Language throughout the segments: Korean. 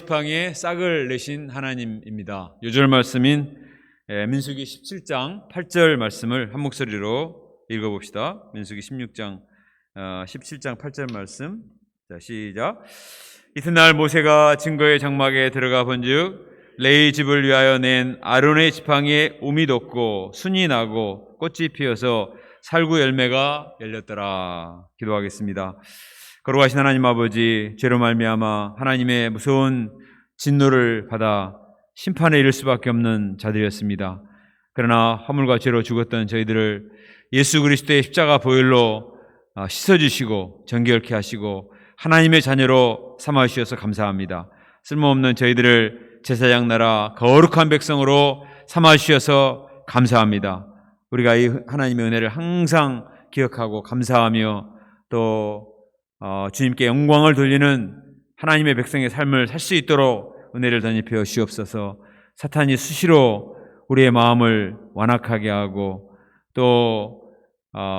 지팡이에 싹을 내신 하나님입니다. 요절 말씀인 민수기 17장 8절 말씀을 한 목소리로 읽어봅시다. 민수기 17장 8절 말씀. 자, 시작. 이튿날 모세가 증거의 장막에 들어가 본즉 레위 집을 위하여 낸 아론의 지팡이에 움이 돋고 순이 나고 꽃이 피어서 살구 열매가 열렸더라. 기도하겠습니다. 거룩하신 하나님 아버지, 죄로 말미암아 하나님의 무서운 진노를 받아 심판에 이를 수밖에 없는 자들이었습니다. 그러나 허물과 죄로 죽었던 저희들을 예수 그리스도의 십자가 보혈로 씻어주시고 정결케 하시고 하나님의 자녀로 삼아주셔서 감사합니다. 쓸모없는 저희들을 제사장 나라 거룩한 백성으로 삼아주셔서 감사합니다. 우리가 이 하나님의 은혜를 항상 기억하고 감사하며 또 주님께 영광을 돌리는 하나님의 백성의 삶을 살 수 있도록 은혜를 덧입혀 주옵소서. 사탄이 수시로 우리의 마음을 완악하게 하고 또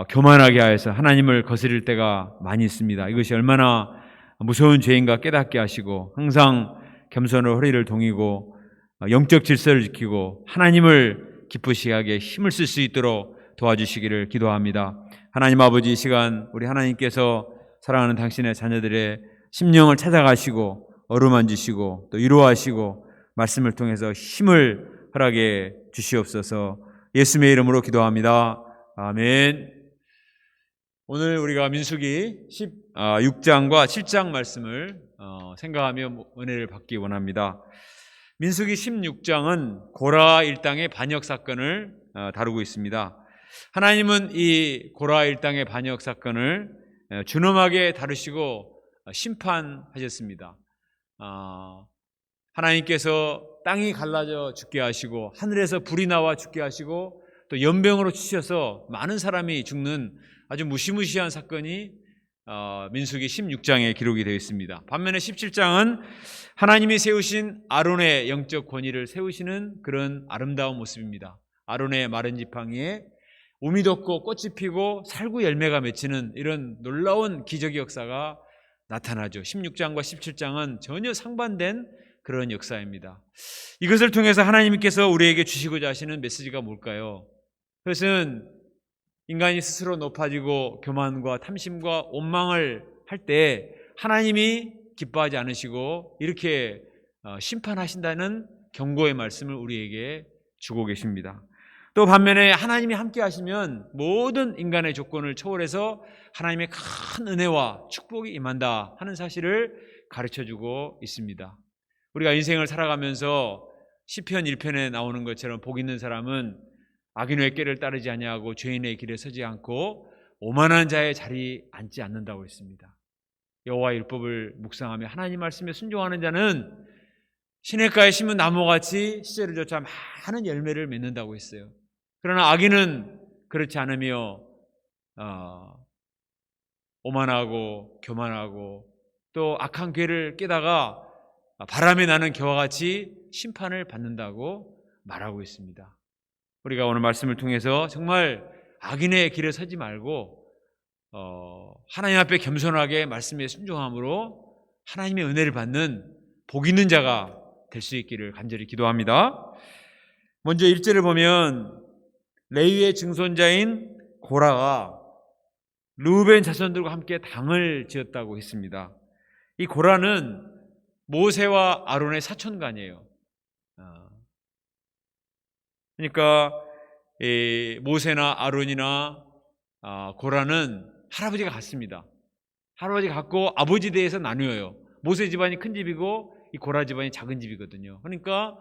교만하게 하여서 하나님을 거스릴 때가 많이 있습니다. 이것이 얼마나 무서운 죄인가 깨닫게 하시고 항상 겸손으로 허리를 동이고 영적 질서를 지키고 하나님을 기쁘시게 하게 힘을 쓸 수 있도록 도와주시기를 기도합니다. 하나님 아버지, 이 시간 우리 하나님께서 사랑하는 당신의 자녀들의 심령을 찾아가시고 어루만지시고 또 위로하시고 말씀을 통해서 힘을 허락해 주시옵소서. 예수님의 이름으로 기도합니다. 아멘. 오늘 우리가 민수기 16장과 7장 말씀을 생각하며 은혜를 받기 원합니다. 민수기 16장은 고라 일당의 반역 사건을 다루고 있습니다. 하나님은 이 고라 일당의 반역 사건을 준엄하게 다루시고 심판하셨습니다. 하나님께서 땅이 갈라져 죽게 하시고 하늘에서 불이 나와 죽게 하시고 또 연병으로 치셔서 많은 사람이 죽는 아주 무시무시한 사건이 민수기 16장에 기록이 되어 있습니다. 반면에 17장은 하나님이 세우신 아론의 영적 권위를 세우시는 그런 아름다운 모습입니다. 아론의 마른 지팡이에 움이 돋고 꽃이 피고 살구 열매가 맺히는 이런 놀라운 기적의 역사가 나타나죠. 16장과 17장은 전혀 상반된 그런 역사입니다. 이것을 통해서 하나님께서 우리에게 주시고자 하시는 메시지가 뭘까요? 그것은 인간이 스스로 높아지고 교만과 탐심과 원망을 할 때 하나님이 기뻐하지 않으시고 이렇게 심판하신다는 경고의 말씀을 우리에게 주고 계십니다. 또 반면에 하나님이 함께 하시면 모든 인간의 조건을 초월해서 하나님의 큰 은혜와 축복이 임한다 하는 사실을 가르쳐주고 있습니다. 우리가 인생을 살아가면서 시편 1편에 나오는 것처럼 복 있는 사람은 악인의 꾀를 따르지 아니하고 죄인의 길에 서지 않고 오만한 자의 자리에 앉지 않는다고 했습니다. 여호와의 율법을 묵상하며 하나님 말씀에 순종하는 자는 시냇가에 심은 나무같이 시절을 쫓아 많은 열매를 맺는다고 했어요. 그러나 악인은 그렇지 않으며 오만하고 교만하고 또 악한 꾀를 깨다가 바람에 나는 겨와 같이 심판을 받는다고 말하고 있습니다. 우리가 오늘 말씀을 통해서 정말 악인의 길에 서지 말고 하나님 앞에 겸손하게 말씀에 순종함으로 하나님의 은혜를 받는 복 있는 자가 될 수 있기를 간절히 기도합니다. 먼저 1절을 보면 레위의 증손자인 고라가 르우벤 자손들과 함께 당을 지었다고 했습니다. 이 고라는 모세와 아론의 사촌간이에요. 그러니까 모세나 아론이나 고라는 할아버지가 같습니다. 할아버지가 같고 아버지 대에서 나뉘어요. 모세 집안이 큰 집이고 이 고라 집안이 작은 집이거든요. 그러니까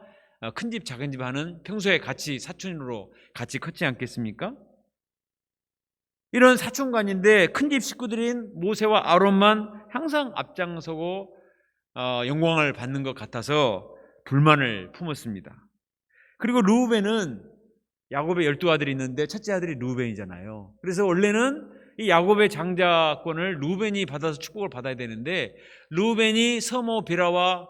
큰 집 작은 집 하는 평소에 같이 사촌으로 같이 컸지 않겠습니까? 이런 사촌간인데 큰 집 식구들인 모세와 아론만 항상 앞장서고 영광을 받는 것 같아서 불만을 품었습니다. 그리고 르우벤은 야곱의 12아들이 있는데 첫째 아들이 르우벤이잖아요. 그래서 원래는 이 야곱의 장자권을 르우벤이 받아서 축복을 받아야 되는데 르우벤이 서모 비라와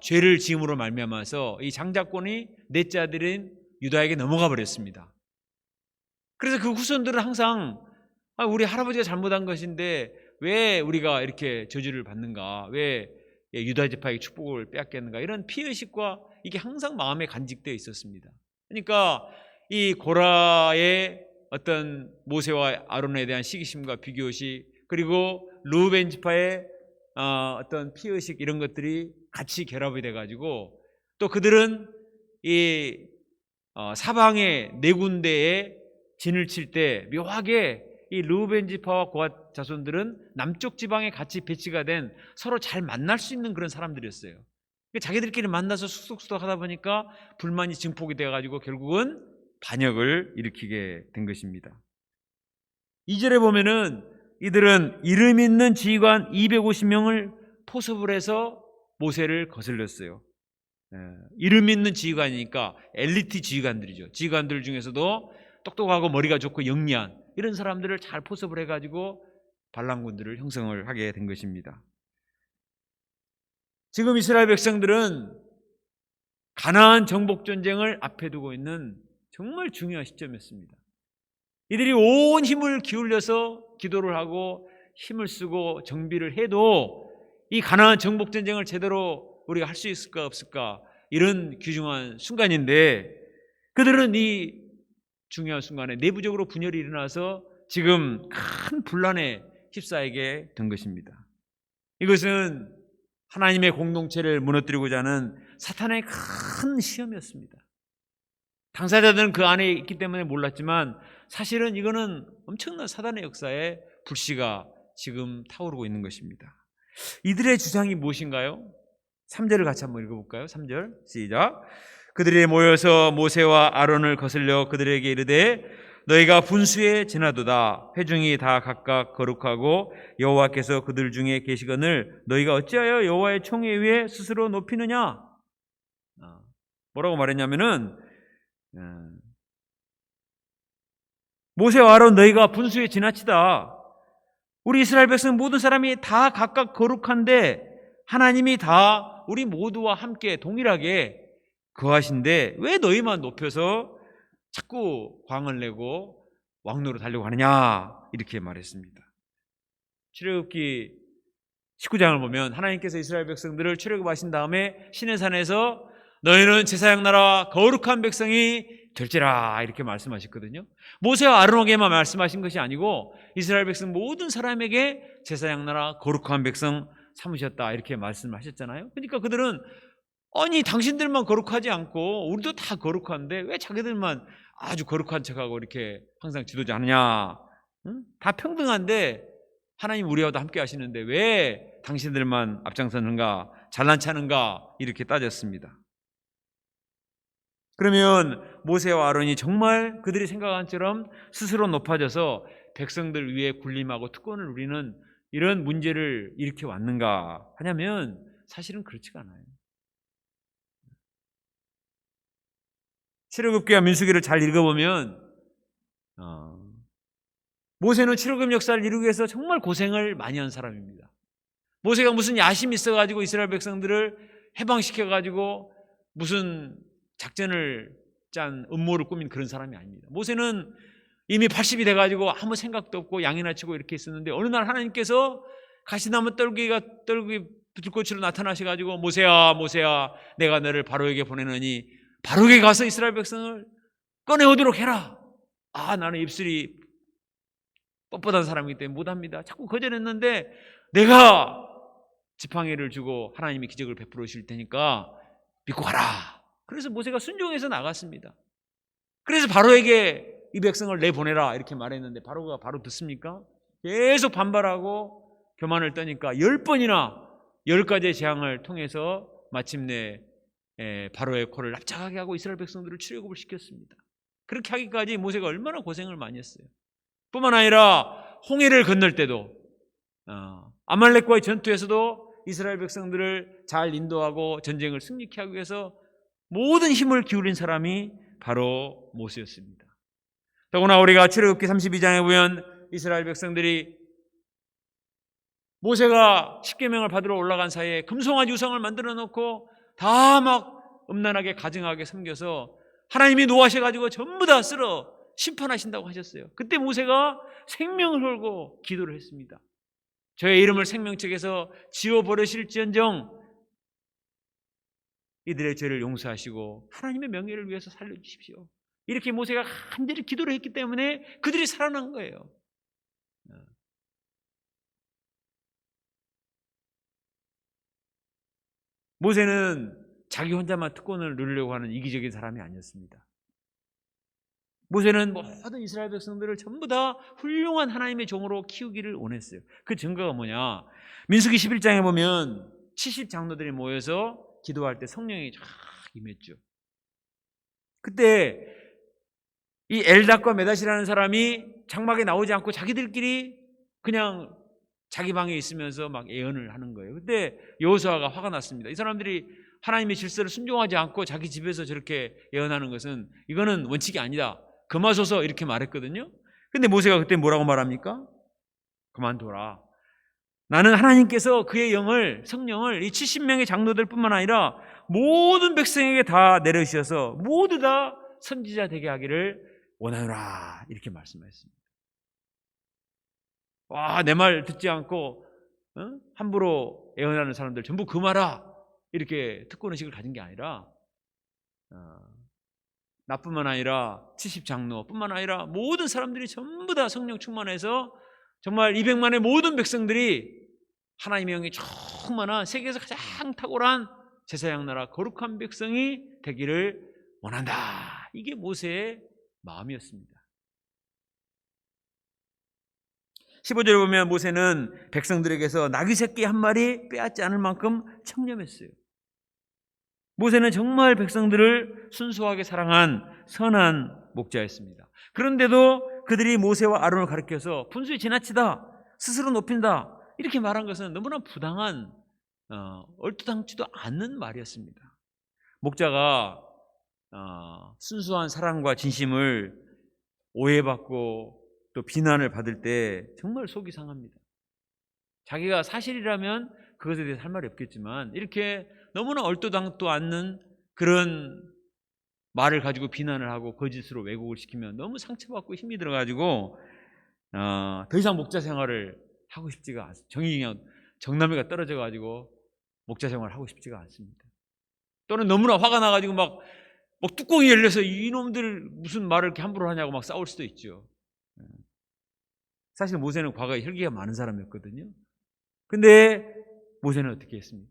죄를 지음으로 말미암아서 이 장자권이 넷째 아들인 유다에게 넘어가 버렸습니다. 그래서 그 후손들은 항상 우리 할아버지가 잘못한 것인데 왜 우리가 이렇게 저주를 받는가, 왜 유다 지파의 축복을 빼앗겠는가, 이런 피의식과 이게 항상 마음에 간직되어 있었습니다. 그러니까 이 고라의 어떤 모세와 아론에 대한 시기심과 비교의식, 그리고 르우벤 지파의 어떤 피의식, 이런 것들이 같이 결합이 돼가지고 또 그들은 이 사방의 네 군데에 진을 칠 때 묘하게 이 르우벤 지파와 고앗 자손들은 남쪽 지방에 같이 배치가 된 서로 잘 만날 수 있는 그런 사람들이었어요. 자기들끼리 만나서 쑥쑥쑥 하다 보니까 불만이 증폭이 되어가지고 결국은 반역을 일으키게 된 것입니다. 2절에 보면은 이들은 이름 있는 지휘관 250명을 포섭을 해서 모세를 거슬렸어요. 이름 있는 지휘관이니까 엘리트 지휘관들이죠. 지휘관들 중에서도 똑똑하고 머리가 좋고 영리한 이런 사람들을 잘 포섭을 해가지고 반란군들을 형성을 하게 된 것입니다. 지금 이스라엘 백성들은 가나안 정복 전쟁을 앞에 두고 있는 정말 중요한 시점이었습니다. 이들이 온 힘을 기울여서 기도를 하고 힘을 쓰고 정비를 해도 이 가나안 정복 전쟁을 제대로 우리가 할 수 있을까 없을까, 이런 귀중한 순간인데 그들은 이 중요한 순간에 내부적으로 분열이 일어나서 지금 큰 분란에 휩싸이게 된 것입니다. 이것은 하나님의 공동체를 무너뜨리고자 하는 사탄의 큰 시험이었습니다. 당사자들은 그 안에 있기 때문에 몰랐지만 사실은 이거는 엄청난 사단의 역사에 불씨가 지금 타오르고 있는 것입니다. 이들의 주장이 무엇인가요? 3절을 같이 한번 읽어볼까요? 3절 시작. 그들이 모여서 모세와 아론을 거슬려 그들에게 이르되 너희가 분수에 지나도다. 회중이 다 각각 거룩하고 여호와께서 그들 중에 계시거늘 너희가 어찌하여 여호와의 총회 위에 스스로 높이느냐? 뭐라고 말했냐면은 모세와 아론 너희가 분수에 지나치다. 우리 이스라엘 백성 모든 사람이 다 각각 거룩한데 하나님이 다 우리 모두와 함께 동일하게 거하신데 왜 너희만 높여서 자꾸 광을 내고 왕노로 달려고 하느냐, 이렇게 말했습니다. 출애굽기 19장을 보면 하나님께서 이스라엘 백성들을 출애굽하신 다음에 시내산에서 너희는 제사장 나라 거룩한 백성이 될지라, 이렇게 말씀하셨거든요. 모세와 아론에게만 말씀하신 것이 아니고 이스라엘 백성 모든 사람에게 제사장 나라 거룩한 백성 삼으셨다, 이렇게 말씀하셨잖아요. 그러니까 그들은 아니 당신들만 거룩하지 않고 우리도 다 거룩한데 왜 자기들만 아주 거룩한 척하고 이렇게 항상 지도자하느냐? 응? 다 평등한데 하나님 우리와도 함께 하시는데 왜 당신들만 앞장서는가, 잘난 체하는가, 이렇게 따졌습니다. 그러면 모세와 아론이 정말 그들이 생각한 것처럼 스스로 높아져서 백성들 위에 군림하고 특권을 누리는 이런 문제를 일으켜 왔는가 하냐면 사실은 그렇지가 않아요. 출애굽기와 민수기를 잘 읽어보면 모세는 출애굽 역사를 이루기 위해서 정말 고생을 많이 한 사람입니다. 모세가 무슨 야심이 있어가지고 이스라엘 백성들을 해방시켜가지고 무슨 작전을 짠 음모를 꾸민 그런 사람이 아닙니다. 모세는 이미 80이 돼가지고 아무 생각도 없고 양이나 치고 이렇게 있었는데 어느 날 하나님께서 가시나무 떨기 불꽃으로 나타나셔가지고 모세야 모세야 내가 너를 바로에게 보내느니 바로에게 가서 이스라엘 백성을 꺼내오도록 해라. 나는 입술이 뻣뻣한 사람이기 때문에 못합니다. 자꾸 거절했는데 내가 지팡이를 주고 하나님이 기적을 베풀어 주실 테니까 믿고 가라. 그래서 모세가 순종해서 나갔습니다. 그래서 바로에게 이 백성을 내보내라 이렇게 말했는데 바로가 바로 듣습니까? 계속 반발하고 교만을 떠니까 10번이나 10가지의 재앙을 통해서 마침내 바로의 코를 납작하게 하고 이스라엘 백성들을 출애굽을 시켰습니다. 그렇게 하기까지 모세가 얼마나 고생을 많이 했어요. 뿐만 아니라 홍해를 건널 때도 아말렉과의 전투에서도 이스라엘 백성들을 잘 인도하고 전쟁을 승리케 하기 위해서 모든 힘을 기울인 사람이 바로 모세였습니다. 더구나 우리가 출애굽기 32장에 보면 이스라엘 백성들이 모세가 십계명을 받으러 올라간 사이에 금송아지 우상을 만들어 놓고 다 막 음란하게 가증하게 섬겨서 하나님이 노하셔가지고 전부 다 쓸어 심판하신다고 하셨어요. 그때 모세가 생명을 걸고 기도를 했습니다. 저의 이름을 생명책에서 지워버리실지언정 이들의 죄를 용서하시고 하나님의 명예를 위해서 살려주십시오. 이렇게 모세가 간절히 기도를 했기 때문에 그들이 살아난 거예요. 모세는 자기 혼자만 특권을 누리려고 하는 이기적인 사람이 아니었습니다. 모세는 모든 이스라엘 백성들을 전부 다 훌륭한 하나님의 종으로 키우기를 원했어요. 그 증거가 뭐냐? 민수기 11장에 보면 70장로들이 모여서 기도할 때 성령이 쫙 임했죠. 그때 이 엘닷과 메닷이라는 사람이 장막에 나오지 않고 자기들끼리 그냥 자기 방에 있으면서 막 예언을 하는 거예요. 그때 여호수아가 화가 났습니다. 이 사람들이 하나님의 질서를 순종하지 않고 자기 집에서 저렇게 예언하는 것은 이거는 원칙이 아니다. 그마소서 이렇게 말했거든요. 근데 모세가 그때 뭐라고 말합니까? 그만둬라. 나는 하나님께서 그의 영을, 성령을 이 70명의 장로들 뿐만 아니라 모든 백성에게 다 내려주셔서 모두 다 선지자 되게 하기를 원하노라. 이렇게 말씀하셨습니다. 와, 내 말 듣지 않고 함부로 예언하는 사람들 전부 금하라. 이렇게 특권의식을 가진 게 아니라 나뿐만 아니라 70장로뿐만 아니라 모든 사람들이 전부 다 성령 충만해서 정말 200만의 모든 백성들이 하나님의 영이 충만한 세계에서 가장 탁월한 제사장 나라 거룩한 백성이 되기를 원한다. 이게 모세의 마음이었습니다. 15절에 보면 모세는 백성들에게서 나귀 새끼 한 마리 빼앗지 않을 만큼 청렴했어요. 모세는 정말 백성들을 순수하게 사랑한 선한 목자였습니다. 그런데도 그들이 모세와 아론을 가리켜서 분수에 지나치다, 스스로 높인다 이렇게 말한 것은 너무나 부당한 얼토당치도 않는 말이었습니다. 목자가 순수한 사랑과 진심을 오해받고 또 비난을 받을 때 정말 속이 상합니다. 자기가 사실이라면 그것에 대해서 할 말이 없겠지만 이렇게 너무나 얼토당도 않는 그런 말을 가지고 비난을 하고 거짓으로 왜곡을 시키면 너무 상처받고 힘이 들어가지고 더 이상 목자 생활을 하고 싶지가 않습니다. 정남이가 떨어져가지고 목자 생활을 하고 싶지가 않습니다. 또는 너무나 화가 나가지고 막 뚜껑이 열려서 이놈들 무슨 말을 이렇게 함부로 하냐고 막 싸울 수도 있죠. 사실 모세는 과거에 혈기가 많은 사람이었거든요. 근데 모세는 어떻게 했습니까?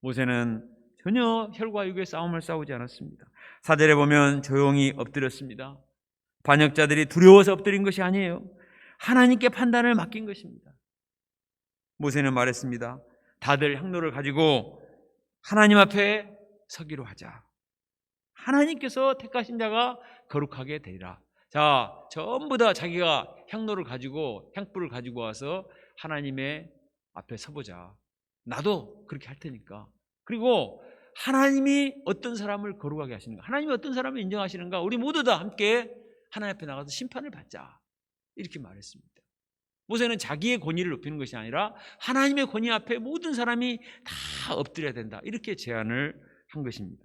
모세는 전혀 혈과 육의 싸움을 싸우지 않았습니다. 4절에 보면 조용히 엎드렸습니다. 반역자들이 두려워서 엎드린 것이 아니에요. 하나님께 판단을 맡긴 것입니다. 모세는 말했습니다. 다들 향로를 가지고 하나님 앞에 서기로 하자. 하나님께서 택하신 자가 거룩하게 되리라. 자, 전부 다 자기가 향로를 가지고 향불을 가지고 와서 하나님의 앞에 서보자. 나도 그렇게 할 테니까. 그리고 하나님이 어떤 사람을 거룩하게 하시는가, 하나님이 어떤 사람을 인정하시는가, 우리 모두 다 함께 하나님 앞에 나가서 심판을 받자. 이렇게 말했습니다. 모세는 자기의 권위를 높이는 것이 아니라 하나님의 권위 앞에 모든 사람이 다 엎드려야 된다. 이렇게 제안을 한 것입니다.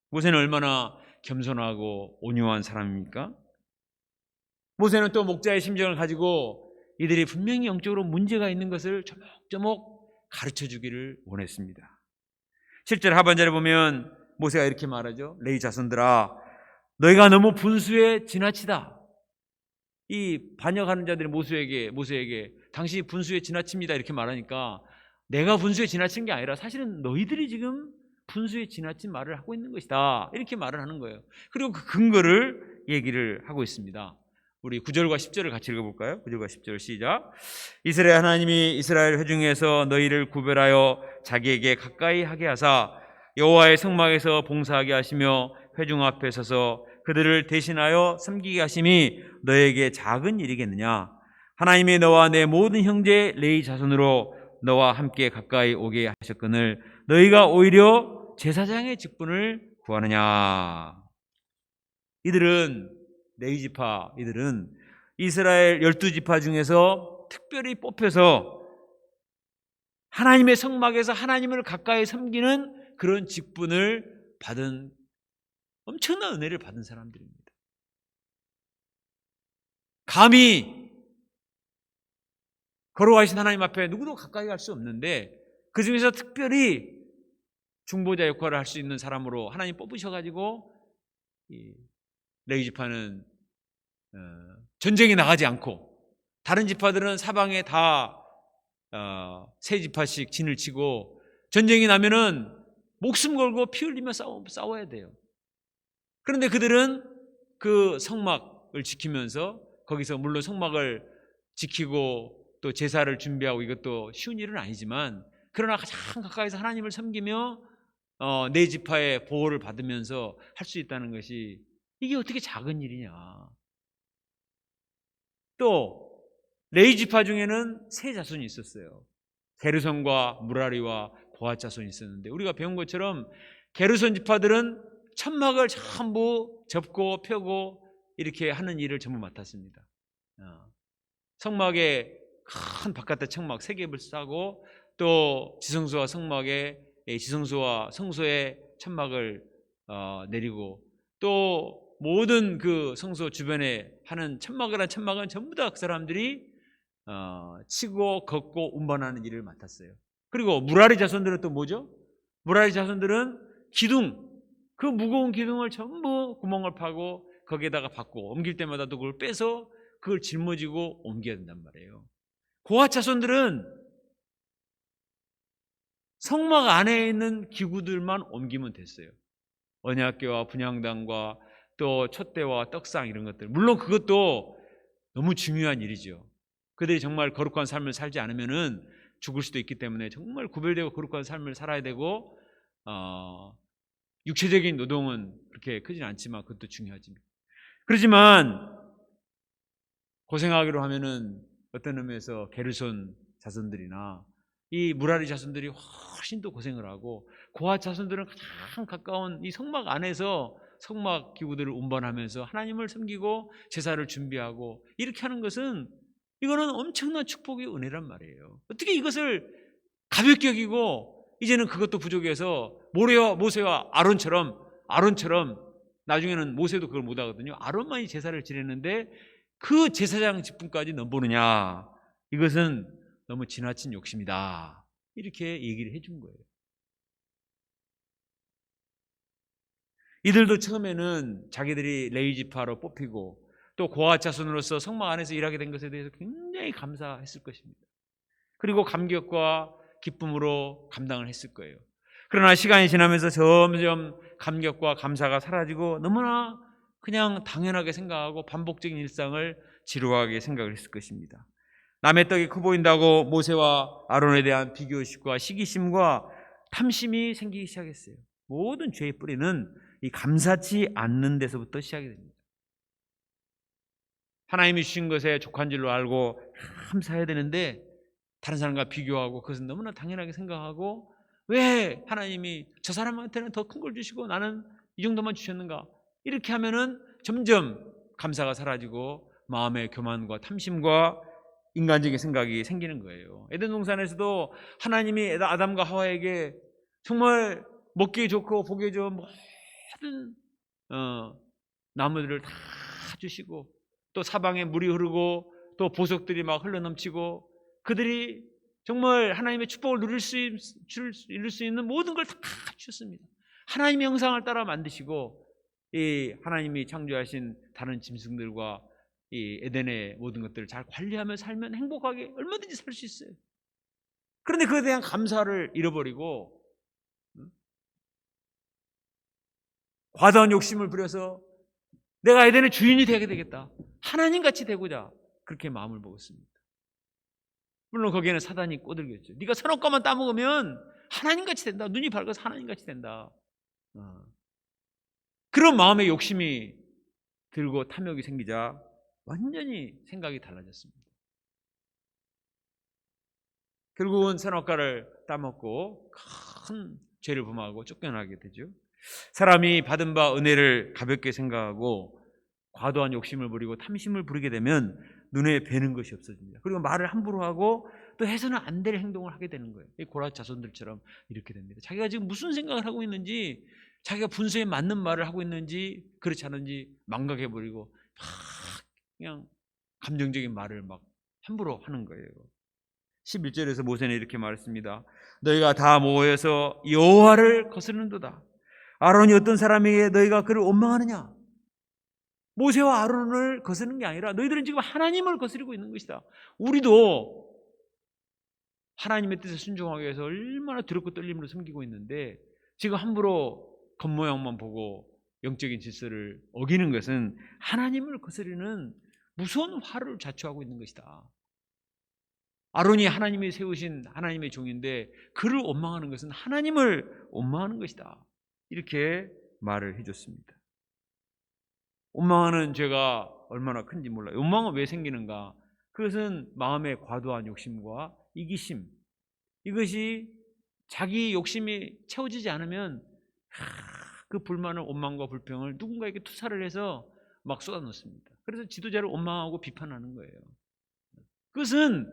모세는 얼마나 겸손하고 온유한 사람입니까? 모세는 또 목자의 심정을 가지고 이들이 분명히 영적으로 문제가 있는 것을 조목조목 가르쳐 주기를 원했습니다. 7절 하반절에 보면 모세가 이렇게 말하죠. 레위 자손들아, 너희가 너무 분수에 지나치다. 이 반역하는 자들이 모세에게 당신이 분수에 지나칩니다 이렇게 말하니까 내가 분수에 지나친 게 아니라 사실은 너희들이 지금 분수에 지나친 말을 하고 있는 것이다. 이렇게 말을 하는 거예요. 그리고 그 근거를 얘기를 하고 있습니다. 우리 9절과 10절을 같이 읽어볼까요? 9절과 10절 시작. 이스라엘 하나님이 이스라엘 회중에서 너희를 구별하여 자기에게 가까이 하게 하사 여호와의 성막에서 봉사하게 하시며 회중 앞에 서서 그들을 대신하여 섬기게 하심이 너에게 작은 일이겠느냐? 하나님이 너와 내 모든 형제 레위 자손으로 너와 함께 가까이 오게 하셨거늘 너희가 오히려 제사장의 직분을 구하느냐? 이들은 레위 지파, 이들은 이스라엘 12지파 중에서 특별히 뽑혀서 하나님의 성막에서 하나님을 가까이 섬기는 그런 직분을 받은 엄청난 은혜를 받은 사람들입니다. 감히 거룩하신 하나님 앞에 누구도 가까이 갈 수 없는데 그 중에서 특별히 중보자 역할을 할 수 있는 사람으로 하나님 뽑으셔가지고 레위 지파는 전쟁에 나가지 않고 다른 지파들은 사방에 다 세 지파씩 진을 치고 전쟁이 나면은 목숨 걸고 피 흘리며 싸워야 돼요. 그런데 그들은 그 성막을 지키면서 거기서 물론 성막을 지키고 또 제사를 준비하고 이것도 쉬운 일은 아니지만 그러나 가장 가까이서 하나님을 섬기며 내 지파의 보호를 받으면서 할 수 있다는 것이 이게 어떻게 작은 일이냐. 또 레위 지파 중에는 세 자손이 있었어요. 게르손과 무라리와 고핫 자손이 있었는데 우리가 배운 것처럼 게르손 지파들은 천막을 전부 접고 펴고 이렇게 하는 일을 전부 맡았습니다. 성막에 큰 바깥에 천막 3겹을 싸고 또 지성소와 성막에 지성소와 성소에 천막을 내리고 또 모든 그 성소 주변에 하는 천막을 한 천막은 전부 다 그 사람들이 치고 걷고 운반하는 일을 맡았어요. 그리고 무라리 자손들은 또 뭐죠? 무라리 자손들은 기둥, 그 무거운 기둥을 전부 구멍을 파고 거기에다가 받고 옮길 때마다 또 그걸 빼서 그걸 짊어지고 옮겨야 된단 말이에요. 고핫 자손들은 성막 안에 있는 기구들만 옮기면 됐어요. 언약궤와 분향단과 또 촛대와 떡상 이런 것들. 물론 그것도 너무 중요한 일이죠. 그들이 정말 거룩한 삶을 살지 않으면은 죽을 수도 있기 때문에 정말 구별되고 거룩한 삶을 살아야 되고 육체적인 노동은 그렇게 크진 않지만 그것도 중요하지. 그렇지만 고생하기로 하면은 어떤 의미에서 게르손 자손들이나 이 무라리 자손들이 훨씬 더 고생을 하고 고핫 자손들은 가장 가까운 이 성막 안에서 성막 기구들을 운반하면서 하나님을 섬기고 제사를 준비하고 이렇게 하는 것은 이거는 엄청난 축복의 은혜란 말이에요. 어떻게 이것을 가볍게 여기고 이제는 그것도 부족해서 모세와 아론처럼 나중에는 모세도 그걸 못하거든요. 아론만이 제사를 지냈는데 그 제사장 직분까지 넘보느냐. 이것은 너무 지나친 욕심이다. 이렇게 얘기를 해준 거예요. 이들도 처음에는 자기들이 레위 지파로 뽑히고 또 고핫 자손으로서 성막 안에서 일하게 된 것에 대해서 굉장히 감사했을 것입니다. 그리고 감격과 기쁨으로 감당을 했을 거예요. 그러나 시간이 지나면서 점점 감격과 감사가 사라지고 너무나 그냥 당연하게 생각하고 반복적인 일상을 지루하게 생각을 했을 것입니다. 남의 떡이 커 보인다고 모세와 아론에 대한 비교의식과 시기심과 탐심이 생기기 시작했어요. 모든 죄의 뿌리는 이 감사치 않는 데서부터 시작이 됩니다. 하나님이 주신 것에 족한 줄로 알고 감사해야 되는데 다른 사람과 비교하고 그것은 너무나 당연하게 생각하고 왜 하나님이 저 사람한테는 더 큰 걸 주시고 나는 이 정도만 주셨는가? 이렇게 하면은 점점 감사가 사라지고 마음의 교만과 탐심과 인간적인 생각이 생기는 거예요. 에덴 동산에서도 하나님이 아담과 하와에게 정말 먹기 좋고 보기 좋은 모든 나무들을 다 주시고 또 사방에 물이 흐르고 또 보석들이 막 흘러넘치고 그들이 정말 하나님의 축복을 이룰 수 있는 모든 걸 다 주셨습니다. 하나님의 형상을 따라 만드시고 이 하나님이 창조하신 다른 짐승들과 이 에덴의 모든 것들을 잘 관리하며 살면 행복하게 얼마든지 살 수 있어요. 그런데 그에 대한 감사를 잃어버리고 과다한 욕심을 부려서 내가 에덴의 주인이 되게 되겠다. 하나님같이 되고자 그렇게 마음을 먹었습니다. 물론 거기에는 사단이 꼬들겼죠. 네가 선악과만 따먹으면 하나님같이 된다. 눈이 밝아서 하나님같이 된다. 그런 마음의 욕심이 들고 탐욕이 생기자 완전히 생각이 달라졌습니다. 결국은 선악과를 따먹고 큰 죄를 범하고 쫓겨나게 되죠. 사람이 받은 바 은혜를 가볍게 생각하고 과도한 욕심을 부리고 탐심을 부리게 되면 눈에 뵈는 것이 없어집니다. 그리고 말을 함부로 하고 또 해서는 안 될 행동을 하게 되는 거예요. 이 고라 자손들처럼 이렇게 됩니다. 자기가 지금 무슨 생각을 하고 있는지, 자기가 분수에 맞는 말을 하고 있는지 그렇지 않은지 망각해버리고 막 그냥 감정적인 말을 막 함부로 하는 거예요. 11절에서 모세는 이렇게 말했습니다. 너희가 다 모여서 여호와를 거스르는도다. 아론이 어떤 사람에게 너희가 그를 원망하느냐? 모세와 아론을 거스르는 게 아니라 너희들은 지금 하나님을 거스르고 있는 것이다. 우리도 하나님의 뜻에 순종하기 위해서 얼마나 두렵고 떨림으로 섬기고 있는데 지금 함부로 겉모양만 보고 영적인 질서를 어기는 것은 하나님을 거스르는 무서운 화를 자초하고 있는 것이다. 아론이 하나님이 세우신 하나님의 종인데 그를 원망하는 것은 하나님을 원망하는 것이다. 이렇게 말을 해줬습니다. 원망하는 죄가 얼마나 큰지 몰라요. 원망은 왜 생기는가? 그것은 마음의 과도한 욕심과 이기심, 이것이 자기 욕심이 채워지지 않으면 그 불만을, 원망과 불평을 누군가에게 투사를 해서 막 쏟아놓습니다. 그래서 지도자를 원망하고 비판하는 거예요. 그것은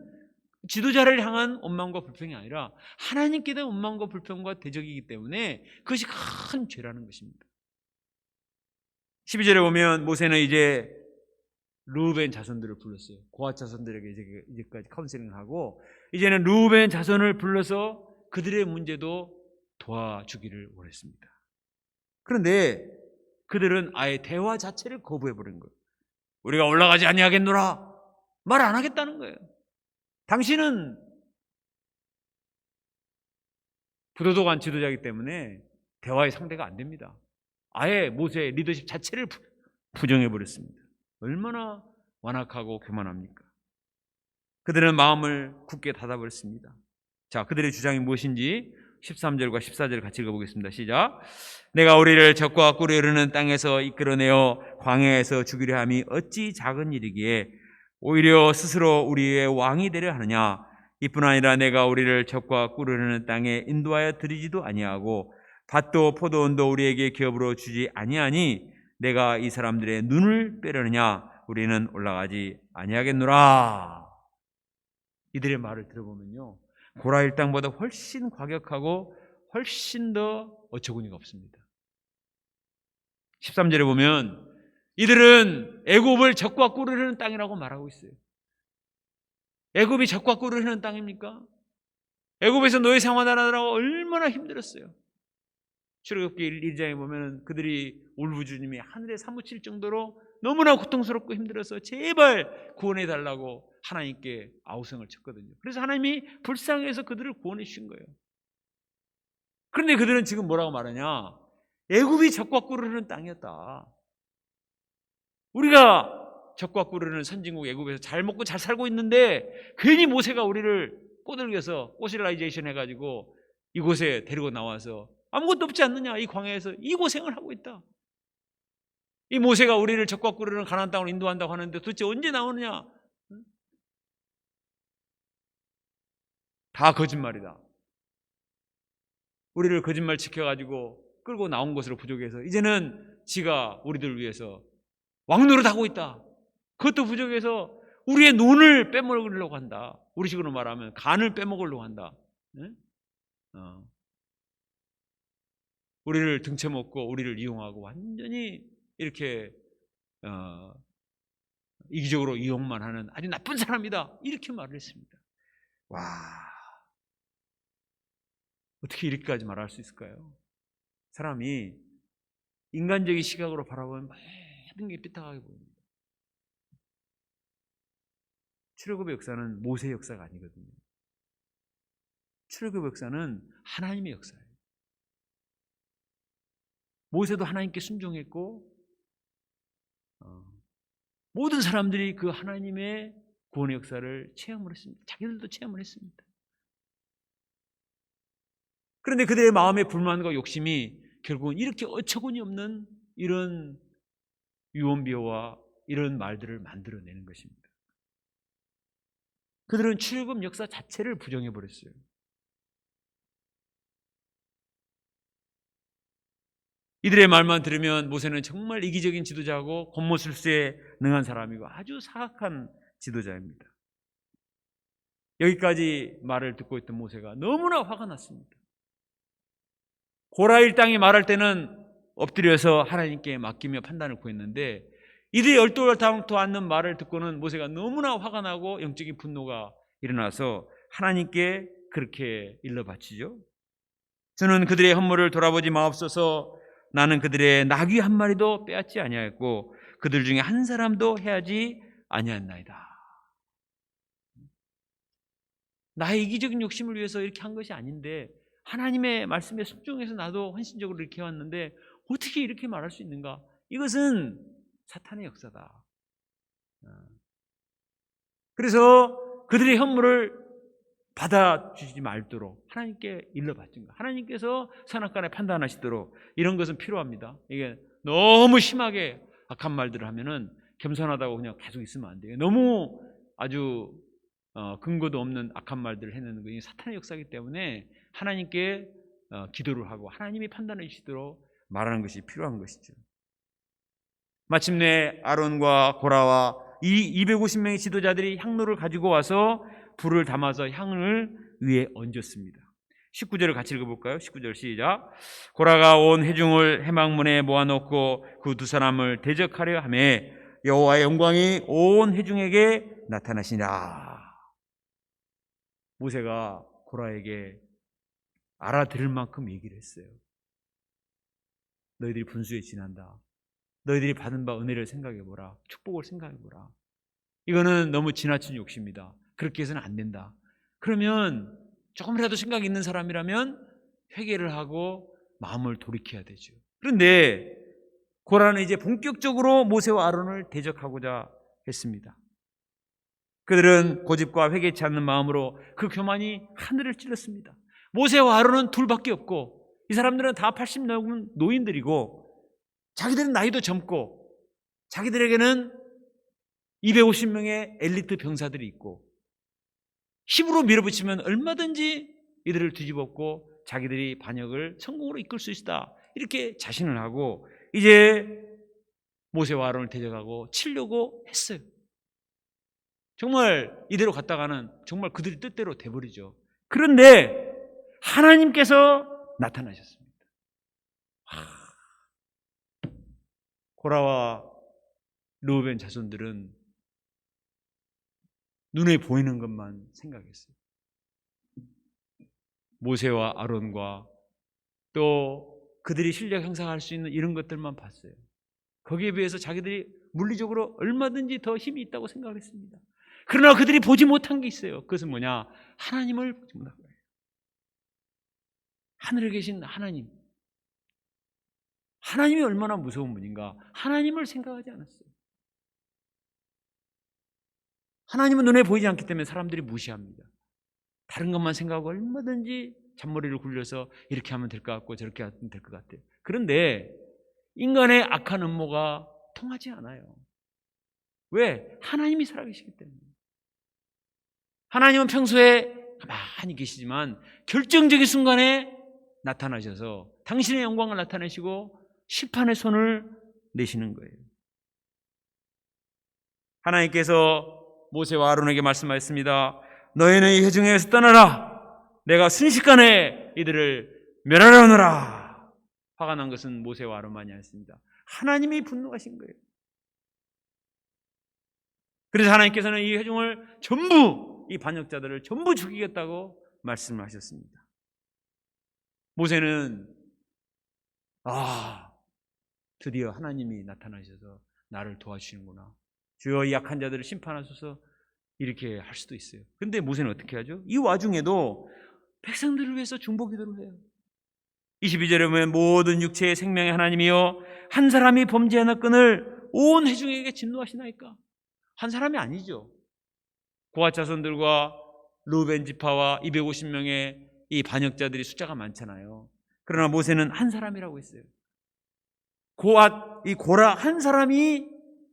지도자를 향한 원망과 불평이 아니라 하나님께 대한 원망과 불평과 대적이기 때문에 그것이 큰 죄라는 것입니다. 12절에 보면 모세는 이제 르우벤 자손들을 불렀어요. 고핫 자손들에게 이제까지 카운셀링을 하고 이제는 르우벤 자손을 불러서 그들의 문제도 도와주기를 원했습니다. 그런데 그들은 아예 대화 자체를 거부해버린 거예요. 우리가 올라가지 아니하겠노라 말 안 하겠다는 거예요. 당신은 부도덕한 지도자이기 때문에 대화의 상대가 안 됩니다. 아예 모세의 리더십 자체를 부정해버렸습니다. 얼마나 완악하고 교만합니까? 그들은 마음을 굳게 닫아버렸습니다. 자, 그들의 주장이 무엇인지 13절과 14절 같이 읽어보겠습니다. 시작. 내가 우리를 적과 꿀이 흐르는 땅에서 이끌어내어 광야에서 죽이려 함이 어찌 작은 일이기에 오히려 스스로 우리의 왕이 되려 하느냐? 이뿐 아니라 내가 우리를 적과 꿀이 흐르는 땅에 인도하여 드리지도 아니하고 밭도 포도원도 우리에게 기업으로 주지 아니하니 내가 이 사람들의 눈을 빼려느냐? 우리는 올라가지 아니하겠노라. 이들의 말을 들어보면요, 고라일 땅보다 훨씬 과격하고 훨씬 더 어처구니가 없습니다. 13절에 보면 이들은 애굽을 적과 꿀을 흐르는 땅이라고 말하고 있어요. 애굽이 적과 꿀을 흐르는 땅입니까? 애굽에서 노예 생활하느라고 얼마나 힘들었어요. 출애굽기 1장에 보면 그들이 울부짖음이 하늘에 사무칠 정도로 너무나 고통스럽고 힘들어서 제발 구원해 달라고 하나님께 아우성을 쳤거든요. 그래서 하나님이 불쌍해서 그들을 구원해 주신 거예요. 그런데 그들은 지금 뭐라고 말하냐? 애굽이 적과 꿀을 흐르는 땅이었다. 우리가 적과 꿀을 흐르는 선진국 애굽에서 잘 먹고 잘 살고 있는데 괜히 모세가 우리를 꼬들겨서 오실라이제이션 해가지고 이곳에 데리고 나와서 아무것도 없지 않느냐, 이 광야에서 이 고생을 하고 있다. 이 모세가 우리를 적과 꿀을 흐르는 가나안 땅으로 인도한다고 하는데 도대체 언제 나오느냐? 다 거짓말이다. 우리를 거짓말 지켜가지고 끌고 나온 것으로 부족해서 이제는 지가 우리들을 위해서 왕노릇하고 있다. 그것도 부족해서 우리의 눈을 빼먹으려고 한다. 우리식으로 말하면 간을 빼먹으려고 한다. 우리를 등쳐먹고 우리를 이용하고 완전히 이렇게 이기적으로 이용만 하는 아주 나쁜 사람이다. 이렇게 말을 했습니다. 와, 어떻게 이렇게까지 말할 수 있을까요? 사람이 인간적인 시각으로 바라보면 모든 게 삐딱하게 보입니다. 출애굽의 역사는 모세의 역사가 아니거든요. 출애굽의 역사는 하나님의 역사예요. 모세도 하나님께 순종했고 모든 사람들이 그 하나님의 구원의 역사를 체험을 했습니다. 자기들도 체험을 했습니다. 그런데 그들의 마음의 불만과 욕심이 결국은 이렇게 어처구니 없는 이런 유언비어와 이런 말들을 만들어내는 것입니다. 그들은 출애굽 역사 자체를 부정해버렸어요. 이들의 말만 들으면 모세는 정말 이기적인 지도자고 겉모술수에 능한 사람이고 아주 사악한 지도자입니다. 여기까지 말을 듣고 있던 모세가 너무나 화가 났습니다. 고라일 땅이 말할 때는 엎드려서 하나님께 맡기며 판단을 구했는데 이들이 얼토당토 않는 말을 듣고는 모세가 너무나 화가 나고 영적인 분노가 일어나서 하나님께 그렇게 일러 바치죠. 저는 그들의 헌물을 돌아보지 마옵소서. 나는 그들의 나귀 한 마리도 빼앗지 아니하였고 그들 중에 한 사람도 해하지 아니하였나이다. 나의 이기적인 욕심을 위해서 이렇게 한 것이 아닌데 하나님의 말씀에 순종해서 나도 헌신적으로 이렇게 해왔는데 어떻게 이렇게 말할 수 있는가? 이것은 사탄의 역사다. 그래서 그들의 헌물을 받아주지 말도록 하나님께 일러바친 것. 하나님께서 선악간에 판단하시도록 이런 것은 필요합니다. 이게 너무 심하게 악한 말들을 하면은 겸손하다고 그냥 계속 있으면 안 돼요. 너무 아주 근거도 없는 악한 말들을 해내는 것이 사탄의 역사이기 때문에 하나님께 기도를 하고 하나님이 판단해 주시도록 말하는 것이 필요한 것이죠. 마침내 아론과 고라와 이 250명의 지도자들이 향로를 가지고 와서 불을 담아서 향을 위에 얹었습니다. 19절을 같이 읽어볼까요? 19절 시작. 고라가 온 회중을 회막문에 모아놓고 그 두 사람을 대적하려 하며 여호와의 영광이 온 회중에게 나타나시니라. 모세가 고라에게 알아들을 만큼 얘기를 했어요. 너희들이 분수에 지난다. 너희들이 받은 바 은혜를 생각해보라. 축복을 생각해보라. 이거는 너무 지나친 욕심이다. 그렇게 해서는 안 된다. 그러면 조금이라도 생각이 있는 사람이라면 회개를 하고 마음을 돌이켜야 되죠. 그런데 고라는 이제 본격적으로 모세와 아론을 대적하고자 했습니다. 그들은 고집과 회개치 않는 마음으로 그 교만이 하늘을 찔렀습니다. 모세와 아론은 둘밖에 없고 이 사람들은 다 80 넘은 노인들이고 자기들은 나이도 젊고 자기들에게는 250명의 엘리트 병사들이 있고 힘으로 밀어붙이면 얼마든지 이들을 뒤집었고 자기들이 반역을 성공으로 이끌 수 있다. 이렇게 자신을 하고 이제 모세와 아론을 대적하고 치려고 했어요. 정말 이대로 갔다가는 정말 그들이 뜻대로 돼버리죠. 그런데 하나님께서 나타나셨습니다. 고라와 르우벤 자손들은 눈에 보이는 것만 생각했어요. 모세와 아론과 또 그들이 실력 향상할 수 있는 이런 것들만 봤어요. 거기에 비해서 자기들이 물리적으로 얼마든지 더 힘이 있다고 생각했습니다. 그러나 그들이 보지 못한 게 있어요. 그것은 뭐냐? 하나님을 보지 못한 거예요. 하늘에 계신 하나님. 하나님이 얼마나 무서운 분인가? 하나님을 생각하지 않았어요. 하나님은 눈에 보이지 않기 때문에 사람들이 무시합니다. 다른 것만 생각하고 얼마든지 잔머리를 굴려서 이렇게 하면 될 것 같고 저렇게 하면 될 것 같아요. 그런데 인간의 악한 음모가 통하지 않아요. 왜? 하나님이 살아계시기 때문에. 하나님은 평소에 가만히 계시지만 결정적인 순간에 나타나셔서 당신의 영광을 나타내시고 심판의 손을 내시는 거예요. 하나님께서 모세와 아론에게 말씀하셨습니다. 너희는 이 회중에서 떠나라. 내가 순식간에 이들을 멸하려노라. 화가 난 것은 모세와 아론만이 아니었습니다. 하나님이 분노하신 거예요. 그래서 하나님께서는 이 회중을 전부, 이 반역자들을 전부 죽이겠다고 말씀을 하셨습니다. 모세는 드디어 하나님이 나타나셔서 나를 도와주시는구나. 주여 이 약한 자들을 심판하셔서 이렇게 할 수도 있어요. 그런데 모세는 어떻게 하죠? 이 와중에도 백성들을 위해서 중보기도를 해요. 22절에 보면 모든 육체의 생명의 하나님이여 한 사람이 범죄하는 끈을 온 회중에게 진노하시나이까. 한 사람이 아니죠. 고핫 자손들과 르우벤 지파와 250명의 이 반역자들이 숫자가 많잖아요. 그러나 모세는 한 사람이라고 했어요. 이 고라 한 사람이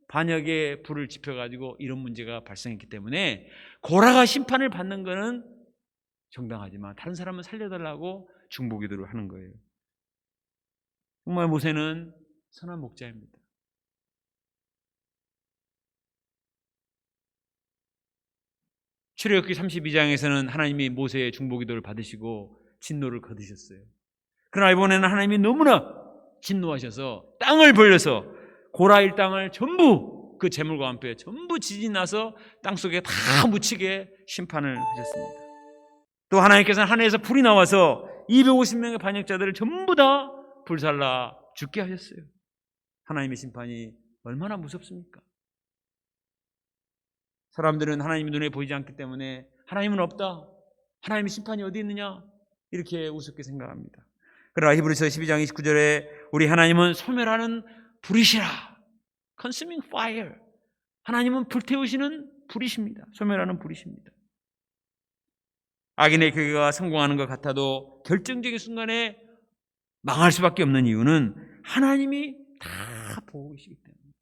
반역에 불을 지펴가지고 이런 문제가 발생했기 때문에 고라가 심판을 받는 것은 정당하지만 다른 사람은 살려달라고 중보기도를 하는 거예요. 정말 모세는 선한 목자입니다. 출애굽기 32장에서는 하나님이 모세의 중보기도를 받으시고 진노를 거두셨어요. 그러나 이번에는 하나님이 너무나 진노하셔서 땅을 벌려서 고라 일당을 전부 그 재물과 함께 전부 지진 나서 땅속에 다 묻히게 심판을 하셨습니다. 또 하나님께서는 하늘에서 불이 나와서 250명의 반역자들을 전부 다 불살라 죽게 하셨어요. 하나님의 심판이 얼마나 무섭습니까? 사람들은 하나님의 눈에 보이지 않기 때문에 하나님은 없다, 하나님의 심판이 어디 있느냐, 이렇게 우습게 생각합니다. 그러나 히브리서 12장 29절에 우리 하나님은 소멸하는 불이시라, consuming fire, 하나님은 불태우시는 불이십니다. 소멸하는 불이십니다. 악인의 교회가 성공하는 것 같아도 결정적인 순간에 망할 수밖에 없는 이유는 하나님이 다 보고 계시기 때문에,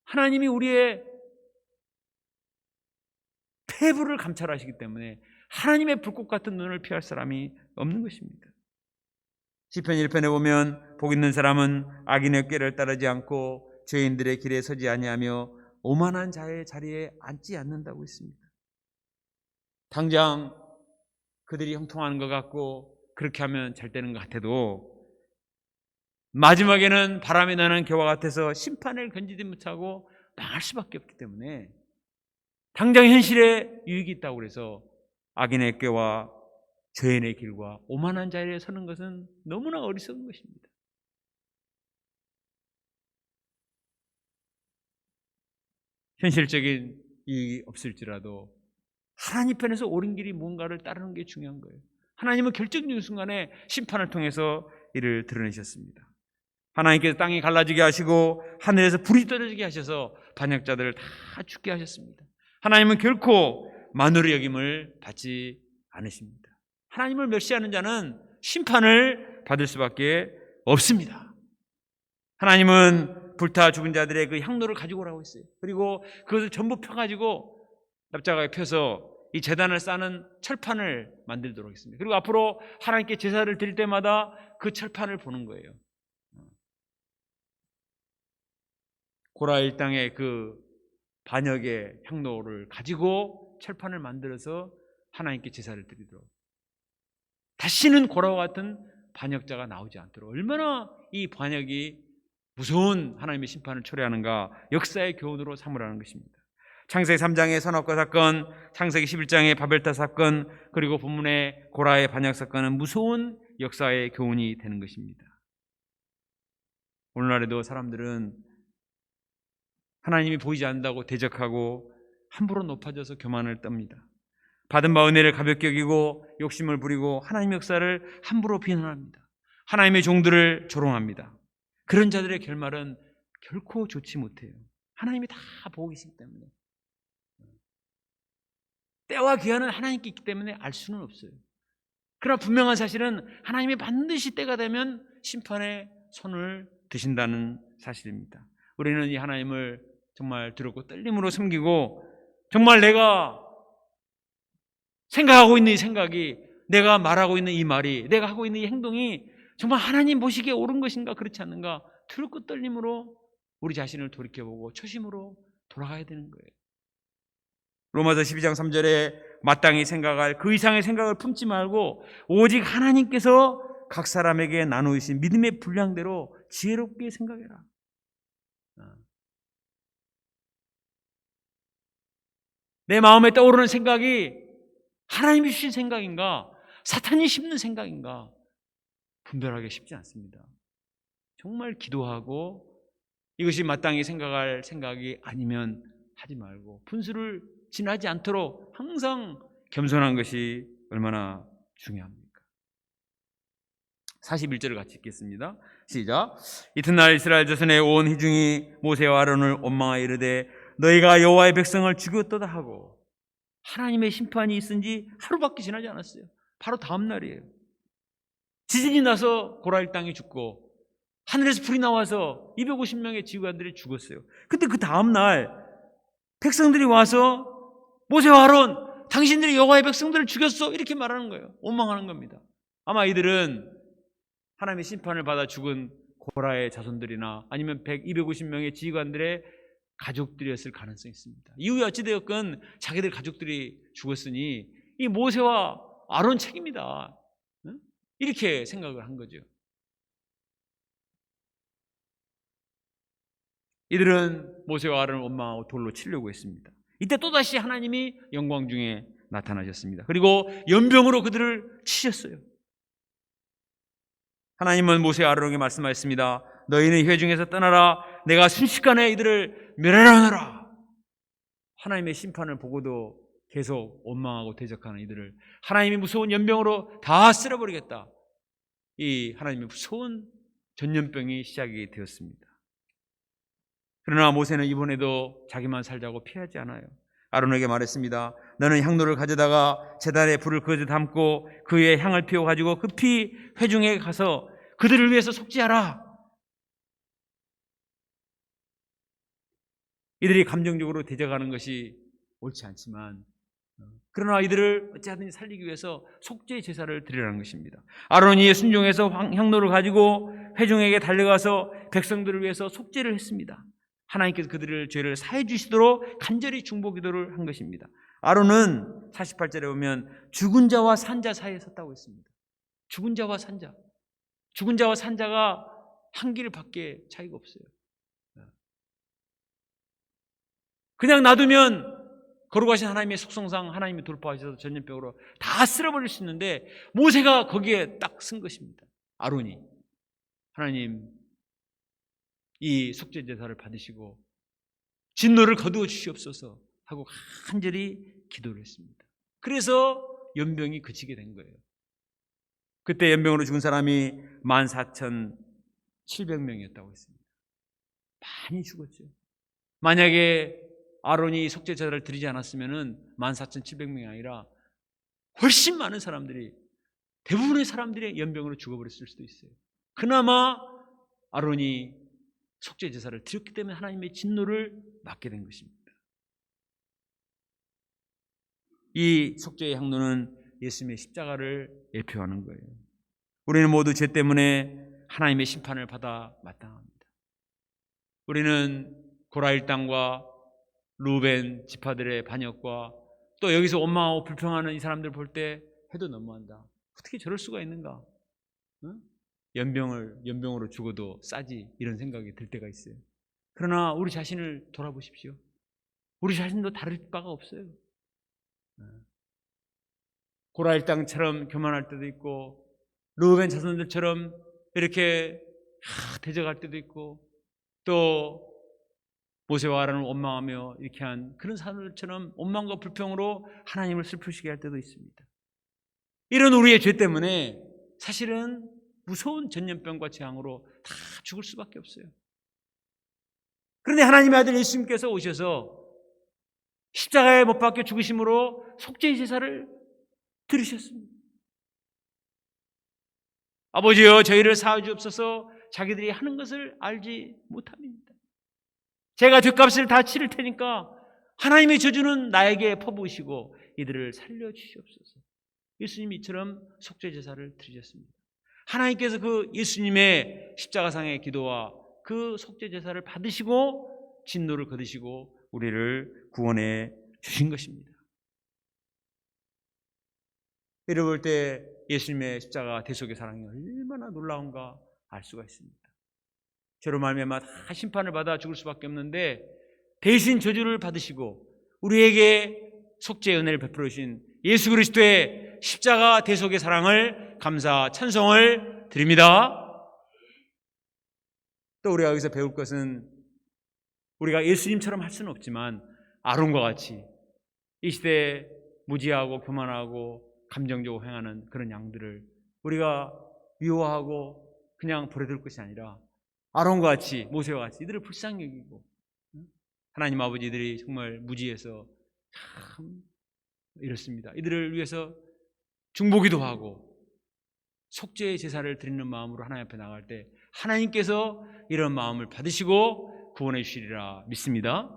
하나님이 우리의 폐부를 감찰하시기 때문에 하나님의 불꽃 같은 눈을 피할 사람이 없는 것입니다. 시편 1편에 보면 복 있는 사람은 악인의 꾀를 따르지 않고 죄인들의 길에 서지 아니하며 오만한 자의 자리에 앉지 않는다고 했습니다. 당장 그들이 형통하는 것 같고 그렇게 하면 잘 되는 것 같아도 마지막에는 바람이 나는 겨와 같아서 심판을 견디지 못하고 망할 수밖에 없기 때문에 당장 현실에 유익이 있다고 해서 악인의 꾀와 죄인의 길과 오만한 자리에 서는 것은 너무나 어리석은 것입니다. 현실적인 이익이 없을지라도 하나님 편에서 옳은 길이 무언가를 따르는 게 중요한 거예요. 하나님은 결정적인 순간에 심판을 통해서 이를 드러내셨습니다. 하나님께서 땅이 갈라지게 하시고 하늘에서 불이 떨어지게 하셔서 반역자들을 다 죽게 하셨습니다. 하나님은 결코 만으로 여김을 받지 않으십니다. 하나님을 멸시하는 자는 심판을 받을 수밖에 없습니다. 하나님은 불타 죽은 자들의 그 향로를 가지고 오라고 했어요. 그리고 그것을 전부 펴가지고 납작하게 펴서 이 제단을 싸는 철판을 만들도록 했습니다. 그리고 앞으로 하나님께 제사를 드릴 때마다 그 철판을 보는 거예요. 고라 일당의 그 반역의 향로를 가지고 철판을 만들어서 하나님께 제사를 드리도록, 다시는 고라와 같은 반역자가 나오지 않도록, 얼마나 이 반역이 무서운 하나님의 심판을 초래하는가 역사의 교훈으로 삼으라는 것입니다. 창세기 3장의 선악과 사건, 창세기 11장의 바벨탑 사건, 그리고 본문의 고라의 반역 사건은 무서운 역사의 교훈이 되는 것입니다. 오늘날에도 사람들은 하나님이 보이지 않는다고 대적하고 함부로 높아져서 교만을 떱니다. 받은 바 은혜를 가볍게 여기고 욕심을 부리고 하나님의 역사를 함부로 비난합니다. 하나님의 종들을 조롱합니다. 그런 자들의 결말은 결코 좋지 못해요. 하나님이 다 보고 계시기 때문에, 때와 기한은 하나님께 있기 때문에 알 수는 없어요. 그러나 분명한 사실은 하나님이 반드시 때가 되면 심판의 손을 드신다는 사실입니다. 우리는 이 하나님을 정말 두렵고 떨림으로 섬기고, 정말 내가 생각하고 있는 이 생각이, 내가 말하고 있는 이 말이, 내가 하고 있는 이 행동이 정말 하나님 보시기에 옳은 것인가 그렇지 않는가 두렵고 떨림으로 우리 자신을 돌이켜보고 초심으로 돌아가야 되는 거예요. 로마서 12장 3절에 마땅히 생각할 그 이상의 생각을 품지 말고 오직 하나님께서 각 사람에게 나누신 믿음의 분량대로 지혜롭게 생각해라. 내 마음에 떠오르는 생각이 하나님이 주신 생각인가, 사탄이 심는 생각인가 분별하기 쉽지 않습니다. 정말 기도하고 이것이 마땅히 생각할 생각이 아니면 하지 말고 분수를 지나지 않도록 항상 겸손한 것이 얼마나 중요합니까? 41절을 같이 읽겠습니다. 시작. 이튿날 이스라엘 자손의 온 회중이 모세와 아론을 원망하여 이르되 너희가 여호와의 백성을 죽였도다 하고, 하나님의 심판이 있은 지 하루밖에 지나지 않았어요. 바로 다음 날이에요. 지진이 나서 고라 일당이 죽고 하늘에서 불이 나와서 250명의 지휘관들이 죽었어요. 근데 그 다음 날 백성들이 와서 모세와 아론, 당신들이 여호와의 백성들을 죽였어, 이렇게 말하는 거예요. 원망하는 겁니다. 아마 이들은 하나님의 심판을 받아 죽은 고라의 자손들이나 아니면 250명의 지휘관들의 가족들이었을 가능성이 있습니다. 이후에 어찌되었건 자기들 가족들이 죽었으니 이 모세와 아론 책임이다, 이렇게 생각을 한 거죠. 이들은 모세와 아론을 원망하고 돌로 치려고 했습니다. 이때 또다시 하나님이 영광 중에 나타나셨습니다. 그리고 연병으로 그들을 치셨어요. 하나님은 모세 아론에게 말씀하셨습니다. 너희는 회중에서 떠나라. 내가 순식간에 이들을 멸하노라. 하나님의 심판을 보고도 계속 원망하고 대적하는 이들을 하나님이 무서운 연병으로 다 쓸어버리겠다. 이 하나님의 무서운 전염병이 시작이 되었습니다. 그러나 모세는 이번에도 자기만 살자고 피하지 않아요. 아론에게 말했습니다. 너는 향로를 가져다가 제단에 불을 거저 담고 그 위에 향을 피워 가지고 급히 회중에게 가서 그들을 위해서 속죄하라. 이들이 감정적으로 대적하는 것이 옳지 않지만 그러나 이들을 어찌하든지 살리기 위해서 속죄 제사를 드리라는 것입니다. 아론이 순종해서 향로를 가지고 회중에게 달려가서 백성들을 위해서 속죄를 했습니다. 하나님께서 그들을 죄를 사해 주시도록 간절히 중보 기도를 한 것입니다. 아론은 48절에 보면 죽은 자와 산자 사이에 섰다고 했습니다. 죽은 자와 산자. 죽은 자와 산자가 한 길밖에 차이가 없어요. 그냥 놔두면 거룩하신 하나님의 속성상 하나님이 돌파하셔서 전염병으로 다 쓸어버릴 수 있는데 모세가 거기에 딱 쓴 것입니다. 아론이 하나님 이 속죄 제사를 받으시고 진노를 거두어 주시옵소서 하고 간절히 기도를 했습니다. 그래서 연병이 그치게 된 거예요. 그때 연병으로 죽은 사람이 14,700명이었다고 했습니다. 많이 죽었죠. 만약에 아론이 속죄 제사를 드리지 않았으면 14,700명이 아니라 훨씬 많은 사람들이, 대부분의 사람들이 연병으로 죽어버렸을 수도 있어요. 그나마 아론이 속죄 제사를 드렸기 때문에 하나님의 진노를 막게 된 것입니다. 이 속죄의 향로는 예수님의 십자가를 예표하는 거예요. 우리는 모두 죄 때문에 하나님의 심판을 받아 마땅합니다. 우리는 고라 일당과 루벤 지파들의 반역과 또 여기서 원망하고 불평하는 이 사람들 볼 때 해도 너무한다. 어떻게 저럴 수가 있는가? 응? 연병으로 죽어도 싸지, 이런 생각이 들 때가 있어요. 그러나 우리 자신을 돌아보십시오. 우리 자신도 다를 바가 없어요. 고라 일당처럼 교만할 때도 있고 르우벤 자손들처럼 이렇게 대적할 때도 있고 또 모세와 아론을 원망하며 이렇게 한 그런 사람들처럼 원망과 불평으로 하나님을 슬프시게 할 때도 있습니다. 이런 우리의 죄 때문에 사실은 무서운 전염병과 재앙으로 다 죽을 수밖에 없어요. 그런데 하나님의 아들 예수님께서 오셔서 십자가에 못 박혀 죽으심으로 속죄의 제사를 드리셨습니다. 아버지여 저희를 사하여 주옵소서, 자기들이 하는 것을 알지 못함입니다. 제가 죗값을 다 치를 테니까 하나님의 저주는 나에게 퍼부으시고 이들을 살려주시옵소서. 예수님이 이처럼 속죄 제사를 드리셨습니다. 하나님께서 그 예수님의 십자가상의 기도와 그 속죄 제사를 받으시고 진노를 거두시고 우리를 구원해 주신 것입니다. 이를 볼 때 예수님의 십자가 대속의 사랑이 얼마나 놀라운가 알 수가 있습니다. 저로 말미암아 다 심판을 받아 죽을 수밖에 없는데 대신 저주를 받으시고 우리에게 속죄의 은혜를 베풀어 주신 예수 그리스도의 십자가 대속의 사랑을 감사 찬송을 드립니다. 또 우리가 여기서 배울 것은 우리가 예수님처럼 할 수는 없지만 아론과 같이 이 시대에 무지하고 교만하고 감정적으로 행하는 그런 양들을 우리가 미워하고 그냥 버려둘 것이 아니라 아론과 같이 모세와 같이 이들을 불쌍히 여기고 하나님 아버지들이 정말 무지해서 참 이렇습니다. 이들을 위해서 중보기도 하고 속죄의 제사를 드리는 마음으로 하나님 앞에 나갈 때 하나님께서 이런 마음을 받으시고 구원해 주시리라 믿습니다.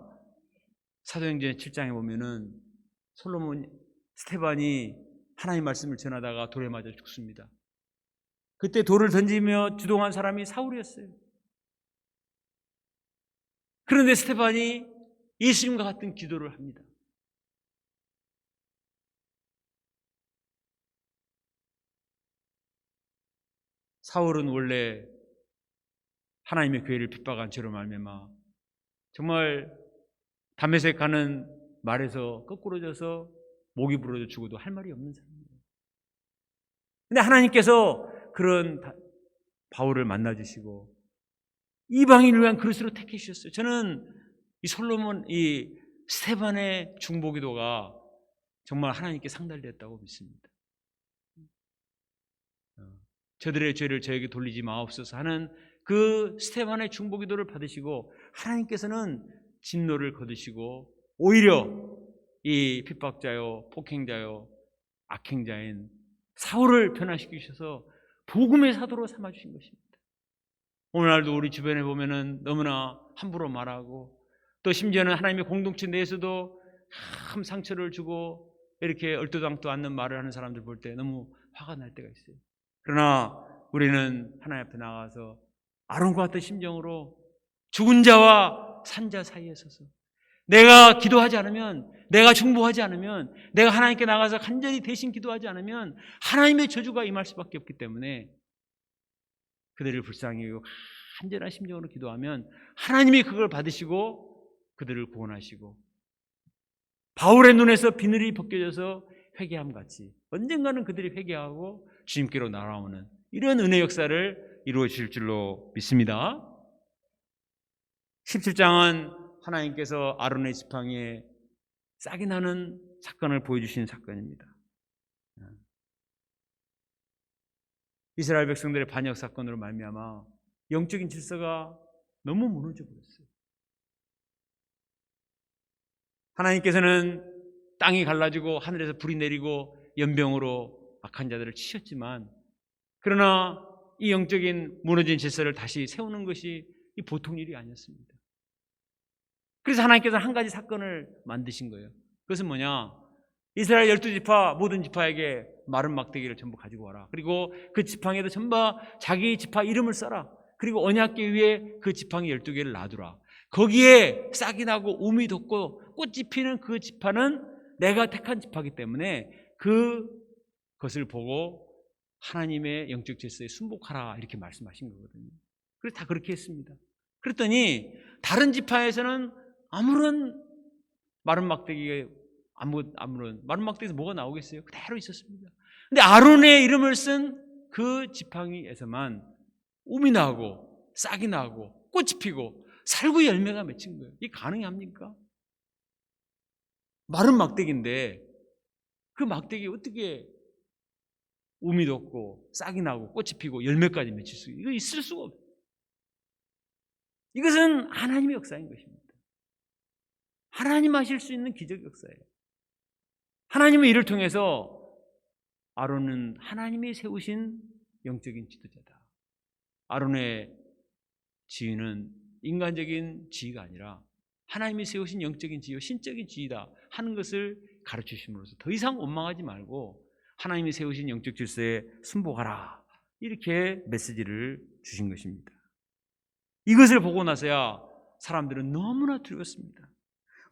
사도행전 7장에 보면은 스데반이 하나님 말씀을 전하다가 돌에 맞아 죽습니다. 그때 돌을 던지며 주동한 사람이 사울이었어요. 그런데 스데반이 예수님과 같은 기도를 합니다. 사울은 원래 하나님의 교회를 핍박한 죄로 말미암아 정말 다메섹 가는 말에서 거꾸로져서 목이 부러져 죽어도 할 말이 없는 사람이에요. 근데 하나님께서 그런 바울을 만나주시고 이방인을 위한 그릇으로 택해 주셨어요. 저는 이 솔로몬, 이 스데반의 중보기도가 정말 하나님께 상달되었다고 믿습니다. 저들의 죄를 저에게 돌리지 마옵소서 하는 그 스데반의 중보기도를 받으시고 하나님께서는 진노를 거두시고 오히려 이 핍박자요, 폭행자요, 악행자인 사울을 변화시키셔서 복음의 사도로 삼아주신 것입니다. 오늘날도 우리 주변에 보면은 너무나 함부로 말하고 또 심지어는 하나님의 공동체 내에서도 참 상처를 주고 이렇게 얼토당토 않는 말을 하는 사람들 볼 때 너무 화가 날 때가 있어요. 그러나 우리는 하나님 앞에 나가서 아론과 같은 심정으로 죽은 자와 산 자 사이에 서서 내가 기도하지 않으면, 내가 중보하지 않으면, 내가 하나님께 나가서 간절히 대신 기도하지 않으면 하나님의 저주가 임할 수밖에 없기 때문에 그들을 불쌍히 여기고 간절한 심정으로 기도하면 하나님이 그걸 받으시고 그들을 구원하시고 바울의 눈에서 비늘이 벗겨져서 회개함 같이 언젠가는 그들이 회개하고 주님께로 날아오는 이런 은혜 역사를 이루어 주실 줄로 믿습니다. 17장은 하나님께서 아론의 지팡이에 싹이 나는 사건을 보여주시는 사건입니다. 이스라엘 백성들의 반역 사건으로 말미암아 영적인 질서가 너무 무너져 버렸어요. 하나님께서는 땅이 갈라지고 하늘에서 불이 내리고 연병으로 악한 자들을 치셨지만 그러나 이 영적인 무너진 질서를 다시 세우는 것이 이 보통 일이 아니었습니다. 그래서 하나님께서는 한 가지 사건을 만드신 거예요. 그것은 뭐냐? 이스라엘 12지파 모든 지파에게 마른 막대기를 전부 가지고 와라. 그리고 그 지팡이에도 전부 자기 지파 이름을 써라. 그리고 언약궤 위에 그 지팡이 12개를 놔두라. 거기에 싹이 나고 우미 돋고 꽃이 피는 그 지파는 내가 택한 지파이기 때문에 그것을 보고 하나님의 영적 질서에 순복하라 이렇게 말씀하신 거거든요. 그래서 다 그렇게 했습니다. 그랬더니 다른 지파에서는 아무런 마른 막대기에 아무런 마른 막대기에서 뭐가 나오겠어요? 그대로 있었습니다. 근데 아론의 이름을 쓴 그 지팡이에서만 우미 나고 싹이 나고 꽃이 피고 살구 열매가 맺힌 거예요. 이게 가능합니까? 마른 막대기인데 그 막대기에 어떻게 우미 돋고 싹이 나고 꽃이 피고 열매까지 맺힐 수 있어요? 이거 있을 수가 없어요. 이것은 하나님의 역사인 것입니다. 하나님 하실 수 있는 기적 역사예요. 하나님은 이를 통해서 아론은 하나님이 세우신 영적인 지도자다. 아론의 지위는 인간적인 지위가 아니라 하나님이 세우신 영적인 지위요 신적인 지위다 하는 것을 가르치심으로써 더 이상 원망하지 말고 하나님이 세우신 영적 질서에 순복하라 이렇게 메시지를 주신 것입니다. 이것을 보고 나서야 사람들은 너무나 두려웠습니다.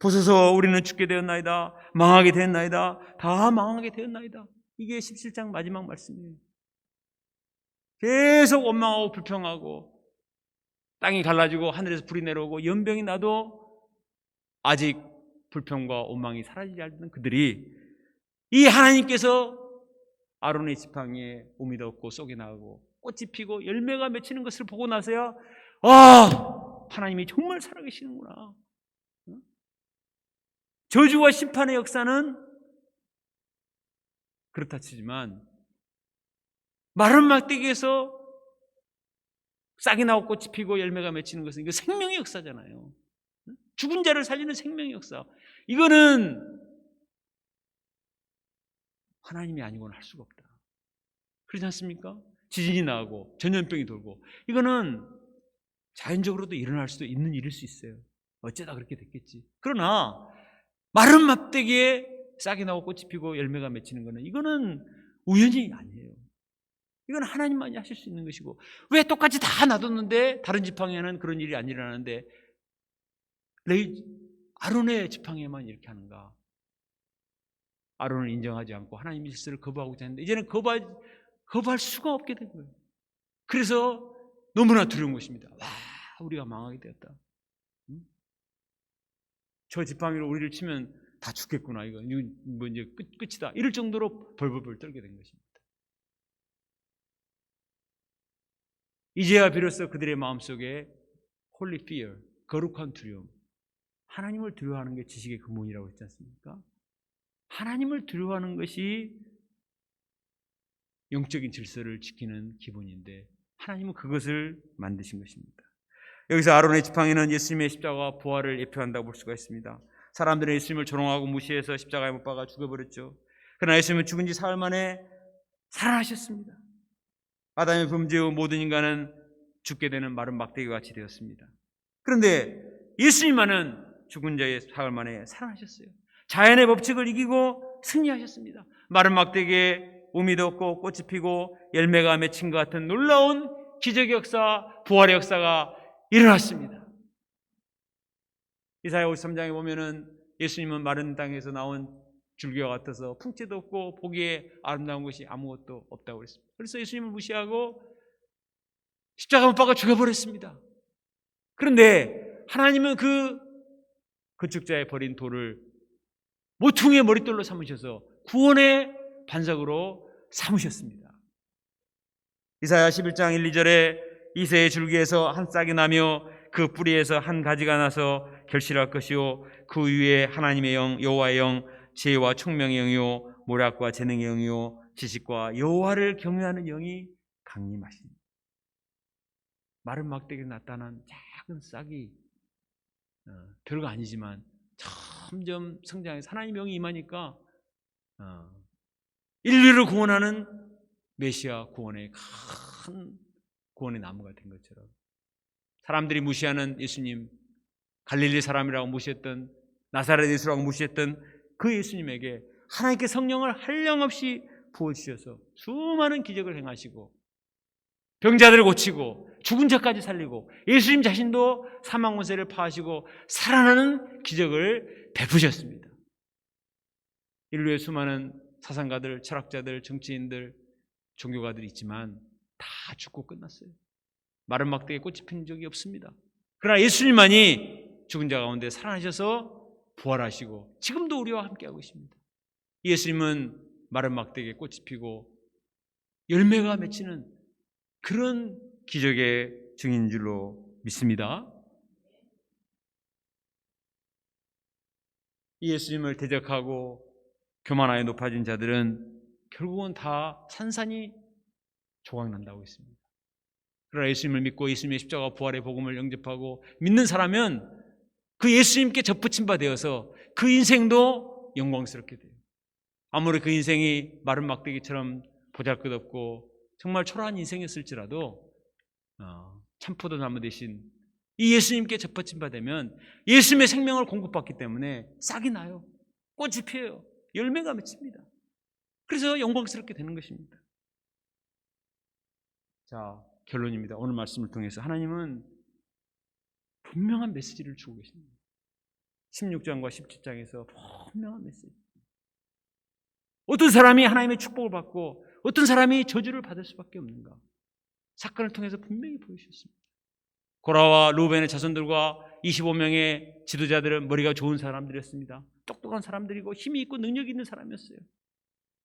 보소서 우리는 죽게 되었나이다. 망하게 되었나이다. 다 망하게 되었나이다. 이게 17장 마지막 말씀이에요. 계속 원망하고 불평하고 땅이 갈라지고 하늘에서 불이 내려오고 연병이 나도 아직 불평과 원망이 사라지지 않는 그들이 이 하나님께서 아론의 지팡이에 우미 돋고 쏙이 나고 꽃이 피고 열매가 맺히는 것을 보고 나서야 하나님이 정말 살아계시는구나. 저주와 심판의 역사는 그렇다 치지만 마른 막대기에서 싹이 나고 꽃이 피고 열매가 맺히는 것은 이거 생명의 역사잖아요. 죽은 자를 살리는 생명의 역사. 이거는 하나님이 아니고는 할 수가 없다. 그렇지 않습니까? 지진이 나고 전염병이 돌고 이거는 자연적으로도 일어날 수도 있는 일일 수 있어요. 어쩌다 그렇게 됐겠지. 그러나 마른 막대기에 싹이 나고 꽃이 피고 열매가 맺히는 거는 이거는 우연이 아니에요. 이건 하나님만이 하실 수 있는 것이고 왜 똑같이 다 놔뒀는데 다른 지팡이에는 그런 일이 안 일어나는데 아론의 지팡이에만 이렇게 하는가? 아론을 인정하지 않고 하나님의 질서를 거부하고자 했는데 이제는 거부할 수가 없게 된 거예요. 그래서 너무나 두려운 것입니다. 와, 우리가 망하게 되었다. 저 지팡이로 우리를 치면 다 죽겠구나, 이거 뭐 이제 끝이다, 이럴 정도로 벌벌벌 떨게 된 것입니다. 이제야 비로소 그들의 마음속에 홀리 피어, 거룩한 두려움, 하나님을 두려워하는 게 지식의 근본이라고 했지 않습니까? 하나님을 두려워하는 것이 영적인 질서를 지키는 기본인데 하나님은 그것을 만드신 것입니다. 여기서 아론의 지팡이는 예수님의 십자가와 부활을 예표한다고 볼 수가 있습니다. 사람들은 예수님을 조롱하고 무시해서 십자가에 못 박아 죽여버렸죠. 그러나 예수님은 죽은 지 사흘 만에 살아나셨습니다. 아담의 범죄 후 모든 인간은 죽게 되는 마른 막대기와 같이 되었습니다. 그런데 예수님만은 죽은 자의 사흘 만에 살아나셨어요. 자연의 법칙을 이기고 승리하셨습니다. 마른 막대기에 우미도 없고 꽃이 피고 열매가 맺힌 것 같은 놀라운 기적의 역사, 부활의 역사가 일어났습니다. 이사야 53장에 보면은 예수님은 마른 땅에서 나온 줄기와 같아서 풍채도 없고 보기에 아름다운 것이 아무것도 없다고 그랬습니다. 그래서 예수님을 무시하고 십자가 못 박아 죽여버렸습니다. 그런데 하나님은 그 건축자의 버린 돌을 모퉁이의 머릿돌로 삼으셔서 구원의 반석으로 삼으셨습니다. 이사야 11장 1, 2절에 이새의 줄기에서 한 싹이 나며 그 뿌리에서 한 가지가 나서 결실할 것이요 그 위에 하나님의 영 여호와의 영 지혜와 총명의 영이요 모략과 재능의 영이요 지식과 여호와를 경외하는 영이 강림하십니다. 마른 막대기에 나타난 작은 싹이 별거 아니지만 점점 성장해서 하나님의 영이 임하니까 인류를 구원하는 메시아 구원의 큰 구원의 나무가 된 것처럼 사람들이 무시하는 예수님, 갈릴리 사람이라고 무시했던 나사렛 예수라고 무시했던 그 예수님에게 하나님께 성령을 한량없이 부어주셔서 수많은 기적을 행하시고 병자들을 고치고 죽은 자까지 살리고 예수님 자신도 사망 권세를 파하시고 살아나는 기적을 베푸셨습니다. 인류의 수많은 사상가들, 철학자들, 정치인들, 종교가들이 있지만 다 죽고 끝났어요. 마른 막대기에 꽃이 핀 적이 없습니다. 그러나 예수님만이 죽은 자 가운데 살아나셔서 부활하시고 지금도 우리와 함께하고 있습니다. 예수님은 마른 막대기에 꽃이 피고 열매가 맺히는 그런 기적의 증인 줄로 믿습니다. 이 예수님을 대적하고 교만하여 높아진 자들은 결국은 다 산산이 조각난다고 했습니다. 그러나 예수님을 믿고 예수님의 십자가 부활의 복음을 영접하고 믿는 사람은 그 예수님께 접붙임 바 되어서 그 인생도 영광스럽게 돼요. 아무리 그 인생이 마른 막대기처럼 보잘것없고 정말 초라한 인생이었을지라도 참포도 나무 대신 이 예수님께 접붙임 바 되면 예수님의 생명을 공급받기 때문에 싹이 나요. 꽃이 피어요. 열매가 맺힙니다. 그래서 영광스럽게 되는 것입니다. 자, 결론입니다. 오늘 말씀을 통해서 하나님은 분명한 메시지를 주고 계십니다. 16장과 17장에서 분명한 메시지. 어떤 사람이 하나님의 축복을 받고 어떤 사람이 저주를 받을 수밖에 없는가? 사건을 통해서 분명히 보여주셨습니다. 고라와 루벤의 자손들과 25명의 지도자들은 머리가 좋은 사람들이었습니다. 똑똑한 사람들이고 힘이 있고 능력이 있는 사람이었어요.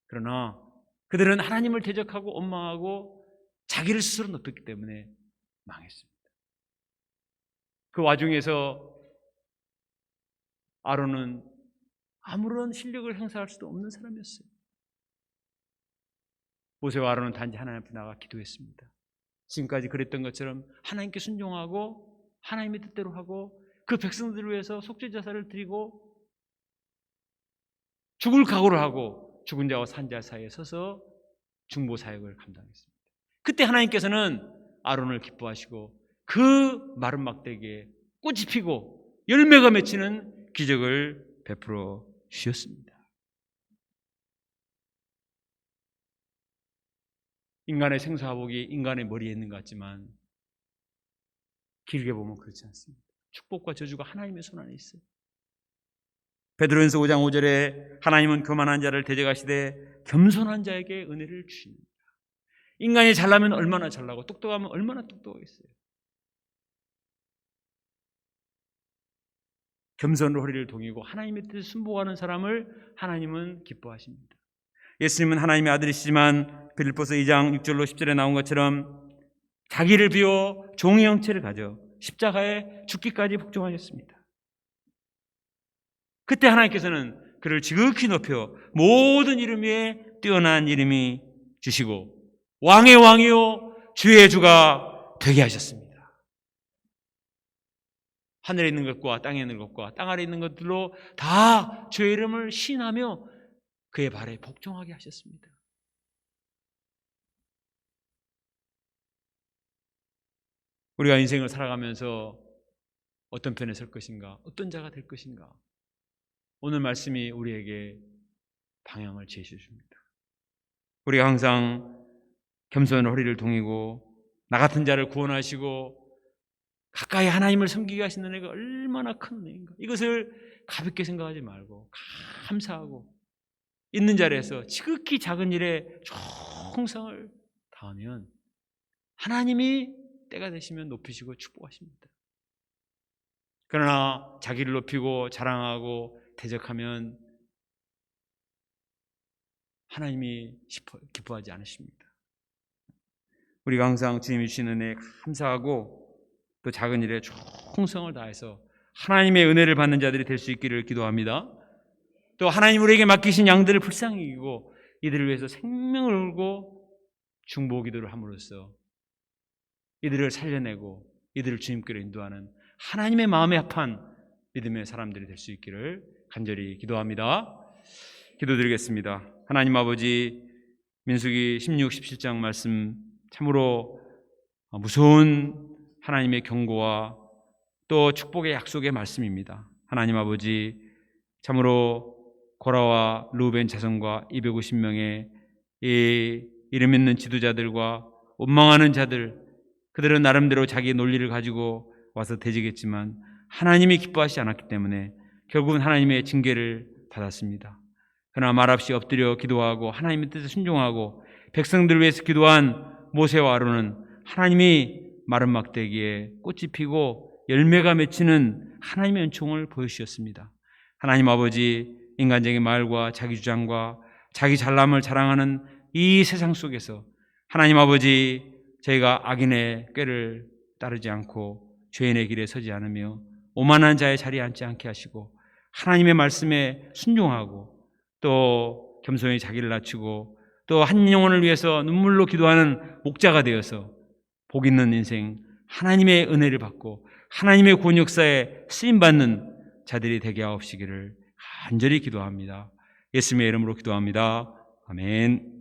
그러나 그들은 하나님을 대적하고 원망하고 자기를 스스로 높였기 때문에 망했습니다. 그 와중에서 아론은 아무런 실력을 행사할 수도 없는 사람이었어요. 모세와 아론은 단지 하나님 앞에 나가 기도했습니다. 지금까지 그랬던 것처럼 하나님께 순종하고 하나님의 뜻대로 하고 그 백성들을 위해서 속죄제사를 드리고 죽을 각오를 하고 죽은 자와 산 자 사이에 서서 중보 사역을 감당했습니다. 그때 하나님께서는 아론을 기뻐하시고 그 마른 막대기에 꽃이 피고 열매가 맺히는 기적을 베풀어 주셨습니다. 인간의 생사화복이 인간의 머리에 있는 것 같지만 길게 보면 그렇지 않습니다. 축복과 저주가 하나님의 손 안에 있어요. 베드로전서 5장 5절에 하나님은 교만한 자를 대적하시되 겸손한 자에게 은혜를 주십니다. 인간이 잘나면 얼마나 잘나고 똑똑하면 얼마나 똑똑하겠어요. 겸손으로 허리를 동이고 하나님의 뜻을 순복하는 사람을 하나님은 기뻐하십니다. 예수님은 하나님의 아들이시지만 빌립보서 2장 6절로 10절에 나온 것처럼 자기를 비워 종의 형체를 가져 십자가에 죽기까지 복종하셨습니다. 그때 하나님께서는 그를 지극히 높여 모든 이름 위에 뛰어난 이름이 주시고 왕의 왕이요 주의 주가 되게 하셨습니다. 하늘에 있는 것과 땅에 있는 것과 땅 아래 있는 것들로 다 주의 이름을 시인하며 그의 발에 복종하게 하셨습니다. 우리가 인생을 살아가면서 어떤 편에 설 것인가, 어떤 자가 될 것인가, 오늘 말씀이 우리에게 방향을 제시해 줍니다. 우리가 항상 겸손한 허리를 동이고 나 같은 자를 구원하시고 가까이 하나님을 섬기게 하시는 은혜가 얼마나 큰 은혜인가, 이것을 가볍게 생각하지 말고 감사하고 있는 자리에서 지극히 작은 일에 충성을 다하면 하나님이 때가 되시면 높이시고 축복하십니다. 그러나 자기를 높이고 자랑하고 대적하면 하나님이 기뻐하지 않으십니다. 우리가 항상 주님이 주시는 은혜에 감사하고 또 작은 일에 충성을 다해서 하나님의 은혜를 받는 자들이 될 수 있기를 기도합니다. 또 하나님 우리에게 맡기신 양들을 불쌍히 여기고 이들을 위해서 생명을 걸고 중보 기도를 함으로써 이들을 살려내고 이들을 주님께로 인도하는 하나님의 마음에 합한 믿음의 사람들이 될 수 있기를 간절히 기도합니다. 기도드리겠습니다. 하나님 아버지, 민수기 16, 17장 말씀 참으로 무서운 하나님의 경고와 또 축복의 약속의 말씀입니다. 하나님 아버지, 참으로 고라와 르우벤 자손과 250명의 이 이름 있는 지도자들과 원망하는 자들, 그들은 나름대로 자기 논리를 가지고 와서 대적했지만 하나님이 기뻐하시지 않았기 때문에 결국은 하나님의 징계를 받았습니다. 그러나 말없이 엎드려 기도하고 하나님의 뜻에 순종하고 백성들을 위해서 기도한 모세와 아론은 하나님이 마른 막대기에 꽃이 피고 열매가 맺히는 하나님의 은총을 보여주셨습니다. 하나님 아버지, 인간적인 말과 자기 주장과 자기 잘남을 자랑하는 이 세상 속에서 하나님 아버지, 저희가 악인의 꾀를 따르지 않고 죄인의 길에 서지 않으며 오만한 자의 자리에 앉지 않게 하시고 하나님의 말씀에 순종하고 또 겸손히 자기를 낮추고 또 한 영혼을 위해서 눈물로 기도하는 목자가 되어서 복 있는 인생, 하나님의 은혜를 받고 하나님의 구원 역사에 쓰임받는 자들이 되게 하옵시기를 간절히 기도합니다. 예수님의 이름으로 기도합니다. 아멘.